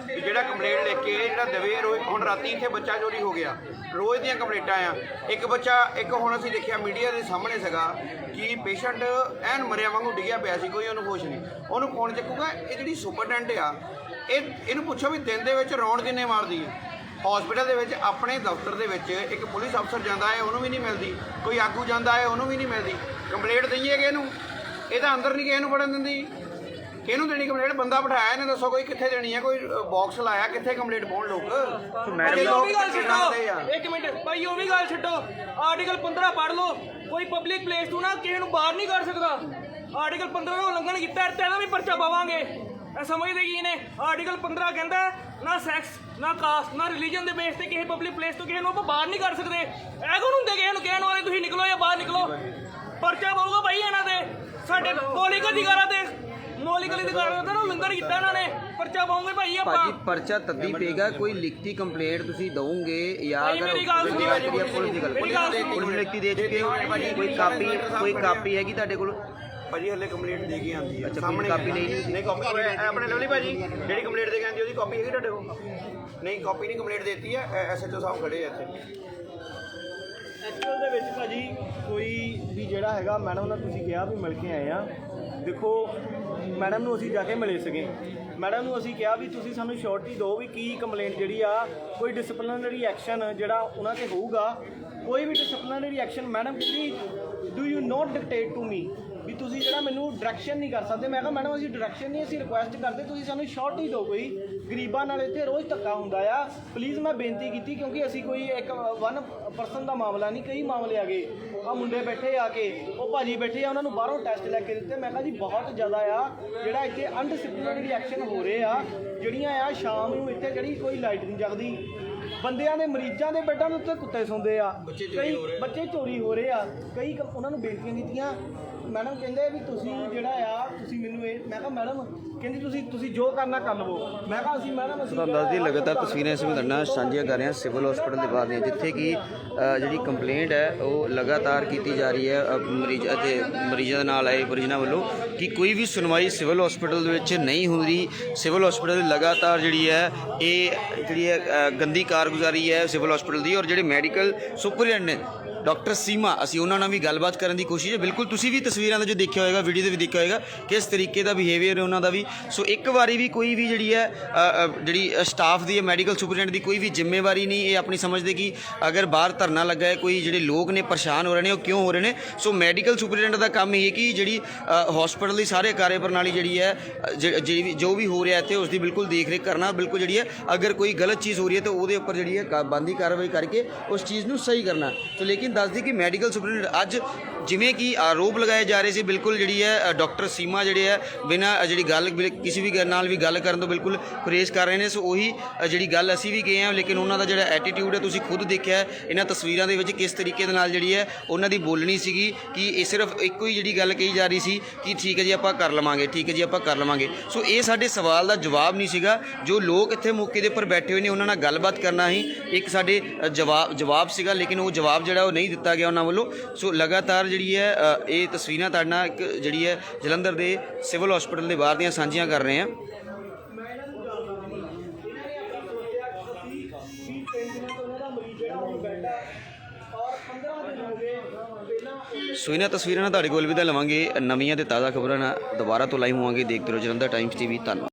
ਵੀ ਜਿਹੜਾ ਕੰਪਲੇਂਟ ਲਿਖ ਕੇ ਜਿਹੜਾ ਦਵੇ। ਰੋਜ਼ ਹੁਣ ਰਾਤੀ ਇੱਥੇ ਬੱਚਾ ਚੋਰੀ ਹੋ ਗਿਆ, ਰੋਜ਼ ਦੀਆਂ ਕੰਪਲੇਂਟਾਂ ਆ। ਇੱਕ ਹੁਣ ਅਸੀਂ ਦੇਖਿਆ ਮੀਡੀਆ ਦੇ ਸਾਹਮਣੇ ਸੀਗਾ ਕਿ ਪੇਸ਼ੈਂਟ ਐਨ ਮਰਿਆ ਵਾਂਗੂ ਡਿੱਗਿਆ ਪਿਆ ਸੀ, ਕੋਈ ਉਹਨੂੰ ਹੋਸ਼ ਨਹੀਂ, ਉਹਨੂੰ ਕੌਣ ਚੱਕੂਗਾ? ਇਹ ਜਿਹੜੀ ਸੁਪਰਡੈਂਟ ਆ ਇਹਨੂੰ ਪੁੱਛੋ ਵੀ ਦਿਨ ਦੇ ਵਿੱਚ ਰੌਂਡ ਕਿੰਨੇ ਮਾਰਦੀ ਹੈ। ਹਸਪੀਟਲ ਦੇ ਵਿੱਚ ਆਪਣੇ ਦਫ਼ਤਰ ਦੇ ਵਿੱਚ ਇੱਕ ਪੁਲਿਸ ਅਫਸਰ ਜਾਂਦਾ ਹੈ, ਉਹਨੂੰ ਵੀ ਨਹੀਂ ਮਿਲਦੀ, ਕੋਈ ਆਗੂ ਜਾਂਦਾ ਹੈ, ਉਹਨੂੰ ਵੀ ਨਹੀਂ ਮਿਲਦੀ। ਕੰਪਲੇਂਟ ਦਈਏ ਕਿ ਇਹਨੂੰ? ਇਹ ਤਾਂ ਅੰਦਰ ਨਹੀਂ ਕਿਸੇ ਨੂੰ ਵੜਨ ਦਿੰਦੀ, ਕਿਹਨੂੰ ਦੇਣੀ ਕੰਪਲੇਂਟ? ਬੰਦਾ ਬਿਠਾਇਆ ਇਹਨੇ, ਦੱਸੋ ਕੋਈ ਕਿੱਥੇ ਦੇਣੀ ਹੈ? ਕੋਈ ਬਾਕਸ ਲਾਇਆ, ਕਿੱਥੇ ਕੰਪਲੇਂਟ ਪਾਉਣ ਲੋਕ? ਇੱਕ ਮਿੰਟ ਭਾਈ, ਉਹ ਵੀ ਗੱਲ ਛੱਡੋ, ਆਰਟੀਕਲ 15 ਪੜ੍ਹ ਲਓ। ਕੋਈ ਪਬਲਿਕ ਪਲੇਸ ਤੋਂ ਨਾ ਕਿਸੇ ਨੂੰ ਬਾਹਰ ਨਹੀਂ ਕਰ ਸਕਦਾ। ਆਰਟੀਕਲ 15 ਦਾ ਉਲੰਘਣ ਕੀਤਾ ਤੇ ਇਹਦਾ ਵੀ ਪਰਚਾ ਪਾਵਾਂਗੇ। ਇਹ ਸਮਝਦੇ ਕੀ ਨੇ? ਆਰਟੀਕਲ 15 ਕਹਿੰਦਾ ਨਾ ਸੈਕਸ, ਨਾ ਕਾਸਟ, ਨਾ ਰਿਲੀਜਨ ਦੇ ਬੇਸ ਤੇ ਕਿਸੇ ਪਬਲਿਕ ਪਲੇਸ ਤੋਂ ਕਿਸੇ ਨੂੰ ਆਪਾਂ ਬਾਹਰ ਨਹੀਂ ਕਰ ਸਕਦੇ। ਇਹ ਕੌਣ ਹੁੰਦੇ ਕਿਸੇ ਨੂੰ ਕਹਿਣ ਵਾਲੇ ਤੁਸੀਂ ਨਿਕਲੋ ਜਾਂ ਬਾਹਰ ਨਿਕਲੋ? ਪਰਚਾ ਪਾਊਗਾ ਭਾਈ ਇਹਨਾਂ ਦੇ, ਸਾਡੇ ਮੌਲਿਕ ਅਧਿਕਾਰਾਂ ਦੇ ਨੂੰ ਉਲੰਘਣ ਕੀਤਾ ਇਹਨਾਂ ਨੇ, ਪਰਚਾ ਪਾਉਂਗੇ ਭਾਈ ਆਪਾਂ। ਭਾਜੀ ਪਰਚਾ ਤੱਦੀ ਪਏਗਾ, ਕੋਈ ਲਿਖਤੀ ਕੰਪਲੇਂਟ ਤੁਸੀਂ ਦਵੋਗੇ ਜਾਂ ਅਗਰ ਪੁਲਿਸ ਲਿਖਤੀ ਦੇ ਚੁੱਕੇ ਹੋ, ਕੋਈ ਕਾਪੀ ਹੈਗੀ ਤੁਹਾਡੇ ਕੋਲ? ਭਾਜੀ ਹਲੇ ਕੰਪਲੇਂਟ ਦੇ ਕੇ ਆਉਂਦੀ ਹੈ ਸਾਹਮਣੇ, ਕਾਪੀ ਨਹੀਂ ਕਾਪੀ ਆਪਣੇ ਲਵਲੀ ਭਾਜੀ ਜਿਹੜੀ ਕੰਪਲੇਂਟ ਦੇ ਕੇ ਆਉਂਦੀ ਉਹਦੀ ਕਾਪੀ ਹੈਗੀ ਤੁਹਾਡੇ ਕੋਲ? ਨਹੀਂ ਕਾਪੀ ਨਹੀਂ, ਕੰਪਲੇਂਟ ਦੇਤੀ ਹੈ। SHO ਸਾਹਿਬ ਖੜੇ ਆ ਇੱਥੇ। ਐਕਚੁਅਲ ਦੇ ਵਿੱਚ ਭਾਜੀ ਕੋਈ ਵੀ ਜਿਹੜਾ ਹੈਗਾ ਮੈਡਮ ਨਾਲ ਤੁਸੀਂ ਕਿਹਾ ਵੀ ਮਿਲ ਕੇ ਆਏ ਆ, ਦੇਖੋ ਮੈਡਮ ਨੂੰ ਅਸੀਂ ਜਾ ਕੇ ਮਿਲੇ ਸੀਗੇ। ਮੈਡਮ ਨੂੰ ਅਸੀਂ ਕਿਹਾ ਵੀ ਤੁਸੀਂ ਸਾਨੂੰ ਸ਼ੋਰਟੀ ਦਿਓ ਵੀ ਕੀ ਕੰਪਲੇਂਟ ਜਿਹੜੀ ਆ ਕੋਈ ਡਿਸਪਲਿਨਰੀ ਐਕਸ਼ਨ ਜਿਹੜਾ ਉਹਨਾਂ 'ਤੇ ਹੋਊਗਾ, ਕੋਈ ਵੀ ਡਿਸਪਲਿਨਰੀ ਐਕਸ਼ਨ। ਮੈਡਮ ਕਹਿੰਦੀ do you not dictate to me, ਵੀ ਤੁਸੀਂ ਜਿਹੜਾ ਮੈਨੂੰ ਡਾਇਰੈਕਸ਼ਨ ਨਹੀਂ ਕਰ ਸਕਦੇ। ਮੈਂ ਕਿਹਾ ਮੈਡਮ ਅਸੀਂ ਡਾਇਰੈਕਸ਼ਨ ਨਹੀਂ, ਅਸੀਂ ਰਿਕੁਐਸਟ ਕਰਦੇ, ਤੁਸੀਂ ਸਾਨੂੰ ਸ਼ੋਰਟੀ ਦਿਓ ਕੋਈ। ਗਰੀਬਾਂ ਨਾਲ ਇੱਥੇ ਰੋਜ਼ ਧੱਕਾ ਹੁੰਦਾ ਆ, ਪਲੀਜ਼ ਮੈਂ ਬੇਨਤੀ ਕੀਤੀ, ਕਿਉਂਕਿ ਅਸੀਂ ਕੋਈ ਇੱਕ ਵਨ ਪਰਸਨ ਦਾ ਮਾਮਲਾ ਨਹੀਂ, ਕਈ ਮਾਮਲੇ ਆ ਗਏ। ਆ ਮੁੰਡੇ ਬੈਠੇ ਆ ਕੇ, ਉਹ ਭਾਜੀ ਬੈਠੇ ਆ, ਉਹਨਾਂ ਨੂੰ ਬਾਹਰੋਂ ਟੈਸਟ ਲੈ ਕੇ ਦਿੱਤੇ। ਮੈਂ ਕਿਹਾ ਜੀ ਬਹੁਤ ਜ਼ਿਆਦਾ ਆ ਜਿਹੜਾ ਇੱਥੇ ਅਨਡਿਸਪਲਿਨਰੀ ਐਕਸ਼ਨ ਹੋ ਰਹੇ ਆ, ਜਿਹੜੀਆਂ ਆ ਸ਼ਾਮ ਨੂੰ ਇੱਥੇ ਜਿਹੜੀ ਕੋਈ ਲਾਈਟ ਨਹੀਂ ਜਗਦੀ, ਬੰਦਿਆਂ ਦੇ ਮਰੀਜ਼ਾਂ ਦੇ ਬੈੱਡਾਂ ਦੇ ਉੱਤੇ ਕੁੱਤੇ ਸੌਂਦੇ ਆ, ਕਈ ਬੱਚੇ ਚੋਰੀ ਹੋ ਰਹੇ ਆ। ਕਈ ਉਹਨਾਂ ਨੂੰ ਬੇਨਤੀਆਂ ਕੀਤੀਆਂ, ਮੈਡਮ ਕਹਿੰਦੇ ਵੀ ਤੁਸੀਂ ਜਿਹੜਾ ਆ ਤੁਸੀਂ ਮੈਨੂੰ ਇਹ, ਮੈਂ ਕਿਹਾ ਮੈਡਮ ਕਹਿੰਦੀ ਤੁਸੀਂ ਜੋ ਕਰਨਾ ਕਰ ਲਵੋ। ਮੈਂ ਕਿਹਾ ਅਸੀਂ ਮੈਡਮ ਅਸੀਂ ਤੁਹਾਨੂੰ ਦੱਸਦੀ ਲਗਾਤਾਰ ਤਸਵੀਰਾਂ ਇਸ ਵਿੱਚ ਤੁਹਾਡੇ ਸਾਂਝੀਆਂ ਕਰ ਰਹੇ ਹਾਂ ਸਿਵਲ ਹਸਪੀਟਲ ਦੇ ਬਾਹਰ ਦੀਆਂ, ਜਿੱਥੇ ਕਿ ਜਿਹੜੀ ਕੰਪਲੇਂਟ ਹੈ ਉਹ ਲਗਾਤਾਰ ਕੀਤੀ ਜਾ ਰਹੀ ਹੈ ਮਰੀਜ਼ ਅਤੇ ਮਰੀਜ਼ਾਂ ਦੇ ਨਾਲ ਆਏ ਮਰੀਜ਼ਾਂ ਵੱਲੋਂ ਕਿ ਕੋਈ ਵੀ ਸੁਣਵਾਈ ਸਿਵਲ ਹਸਪੀਟਲ ਦੇ ਵਿੱਚ ਨਹੀਂ ਹੋ ਰਹੀ। ਸਿਵਲ ਹਸਪੀਟਲ ਦੀ ਲਗਾਤਾਰ ਜਿਹੜੀ ਹੈ ਇਹ ਗੰਦੀ ਕਾਰਗੁਜ਼ਾਰੀ ਹੈ ਸਿਵਲ ਹਸਪੀਟਲ ਦੀ। ਔਰ ਜਿਹੜੇ ਮੈਡੀਕਲ ਸੁਪਰਡੈਂਟ ਡਾਕਟਰ ਸੀਮਾ, ਅਸੀਂ ਉਹਨਾਂ ਨਾਲ ਵੀ ਗੱਲਬਾਤ ਕਰਨ ਦੀ ਕੋਸ਼ਿਸ਼ ਹੈ। ਬਿਲਕੁਲ ਤੁਸੀਂ ਵੀ ਤਸਵੀਰਾਂ ਦਾ ਜੋ ਦੇਖਿਆ ਹੋਏਗਾ, ਵੀਡੀਓ ਦੇ ਵੀ ਦੇਖਿਆ ਹੋਏਗਾ ਕਿਸ ਤਰੀਕੇ ਦਾ ਬਿਹੇਵੀਅਰ ਹੈ ਉਹਨਾਂ ਦਾ ਵੀ। ਸੋ ਇੱਕ ਵਾਰੀ ਵੀ ਕੋਈ ਵੀ ਜਿਹੜੀ ਸਟਾਫ ਦੀ ਹੈ, ਮੈਡੀਕਲ ਸੁਪਰਡੈਂਟ ਦੀ ਕੋਈ ਵੀ ਜ਼ਿੰਮੇਵਾਰੀ ਨਹੀਂ। ਇਹ ਆਪਣੀ ਸਮਝਦੇ ਕਿ ਅਗਰ ਬਾਹਰ ਧਰਨਾ ਲੱਗਾ ਹੈ, ਕੋਈ ਜਿਹੜੇ ਲੋਕ ਨੇ ਪਰੇਸ਼ਾਨ ਹੋ ਰਹੇ ਨੇ, ਉਹ ਕਿਉਂ ਹੋ ਰਹੇ ਨੇ। ਸੋ ਮੈਡੀਕਲ ਸੁਪਰਡੈਂਟ ਦਾ ਕੰਮ ਇਹ ਕਿ ਜਿਹੜੀ ਹਸਪੀਟਲ ਦੀ ਸਾਰੇ ਕਾਰਜ ਪ੍ਰਣਾਲੀ ਜਿਹੜੀ ਹੈ ਜੋ ਵੀ ਹੋ ਰਿਹਾ ਇੱਥੇ ਉਸ ਦੀ ਬਿਲਕੁਲ ਦੇਖ ਰੇਖ ਕਰਨਾ। ਬਿਲਕੁਲ ਜਿਹੜੀ ਹੈ ਅਗਰ ਕੋਈ ਗਲਤ ਚੀਜ਼ ਹੋ ਰਹੀ ਹੈ ਤਾਂ ਉਹਦੇ ਉੱਪਰ ਜਿਹੜੀ ਹੈ ਬਣਦੀ ਕਾਰਵਾਈ ਕਰਕੇ ਉਸ ਚੀਜ਼ ਨੂੰ ਸਹੀ ਕਰਨਾ। ਸੋ ਲੇਕਿਨ ਦੱਸਦੀ ਕਿ ਮੈਡੀਕਲ ਸੁਪਰਡੈਂਟ ਅੱਜ ਜਿਵੇਂ ਕਿ ਆਰੋਪ ਲਗਾਏ ਜਾ ਰਹੇ ਸੀ, ਬਿਲਕੁਲ ਜਿਹੜੀ ਹੈ ਡਾਕਟਰ ਸੀਮਾ ਜਿਹੜੇ ਹੈ ਬਿਨਾਂ ਜਿਹੜੀ ਗੱਲ ਕਿਸੇ ਵੀ ਨਾਲ ਵੀ ਗੱਲ ਕਰਨ ਤੋਂ ਬਿਲਕੁਲ ਗੁਰੇਜ਼ ਕਰ ਰਹੇ ਨੇ। ਸੋ ਉਹੀ ਜਿਹੜੀ ਗੱਲ ਅਸੀਂ ਵੀ ਗਏ ਹਾਂ, ਲੇਕਿਨ ਉਹਨਾਂ ਦਾ ਜਿਹੜਾ ਐਟੀਟਿਊਡ ਹੈ ਤੁਸੀਂ ਖੁਦ ਦੇਖਿਆ ਇਹਨਾਂ ਤਸਵੀਰਾਂ ਦੇ ਵਿੱਚ ਕਿਸ ਤਰੀਕੇ ਦੇ ਨਾਲ ਜਿਹੜੀ ਹੈ ਉਹਨਾਂ ਦੀ ਬੋਲਣੀ ਸੀਗੀ ਕਿ ਇਹ ਸਿਰਫ ਇੱਕੋ ਹੀ ਜਿਹੜੀ ਗੱਲ ਕਹੀ ਜਾ ਰਹੀ ਸੀ ਕਿ ਠੀਕ ਹੈ ਜੀ ਆਪਾਂ ਕਰ ਲਵਾਂਗੇ, ਠੀਕ ਹੈ ਜੀ ਆਪਾਂ ਕਰ ਲਵਾਂਗੇ। ਸੋ ਇਹ ਸਾਡੇ ਸਵਾਲ ਦਾ ਜਵਾਬ ਨਹੀਂ ਸੀਗਾ। ਜੋ ਲੋਕ ਇੱਥੇ ਮੌਕੇ ਦੇ ਉੱਪਰ ਬੈਠੇ ਹੋਏ ਨੇ ਉਹਨਾਂ ਨਾਲ ਗੱਲਬਾਤ ਕਰਨਾ ਹੀ ਇੱਕ ਸਾਡੇ ਜਵਾਬ ਸੀਗਾ, ਲੇਕਿਨ ਉਹ ਜਵਾਬ ਜਿਹੜਾ ਉਹ ਨਹੀਂ ਦਿੱਤਾ ਗਿਆ ਉਹਨਾਂ ਵੱਲੋਂ। ਸੋ ਲਗਾਤਾਰ ਜਿਹੜੀ ਹੈ ਇਹ ਤਸਵੀਰਾਂ ਤੁਹਾਡੇ ਨਾਲ ਇੱਕ ਜਿਹੜੀ ਹੈ ਜਲੰਧਰ ਦੇ ਸਿਵਲ ਹਸਪੀਟਲ ਦੇ ਬਾਹਰ ਦੀਆਂ ਸਾਂਝੀਆਂ ਕਰ ਰਹੇ ਹਾਂ। ਸੋ ਇਹਨਾਂ ਤਸਵੀਰਾਂ ਨਾਲ ਤੁਹਾਡੇ ਕੋਲ ਵੀ ਤਾਂ ਲਵਾਂਗੇ ਨਵੀਆਂ ਤੇ ਤਾਜ਼ਾ ਖਬਰਾਂ ਨਾਲ ਦੁਬਾਰਾ ਤੋਂ ਲਾਈਵ ਹੋਵਾਂਗੇ। ਦੇਖਦੇ ਰਹੋ ਜਲੰਧਰ ਟਾਈਮਸ TV। ਧੰਨਵਾਦ।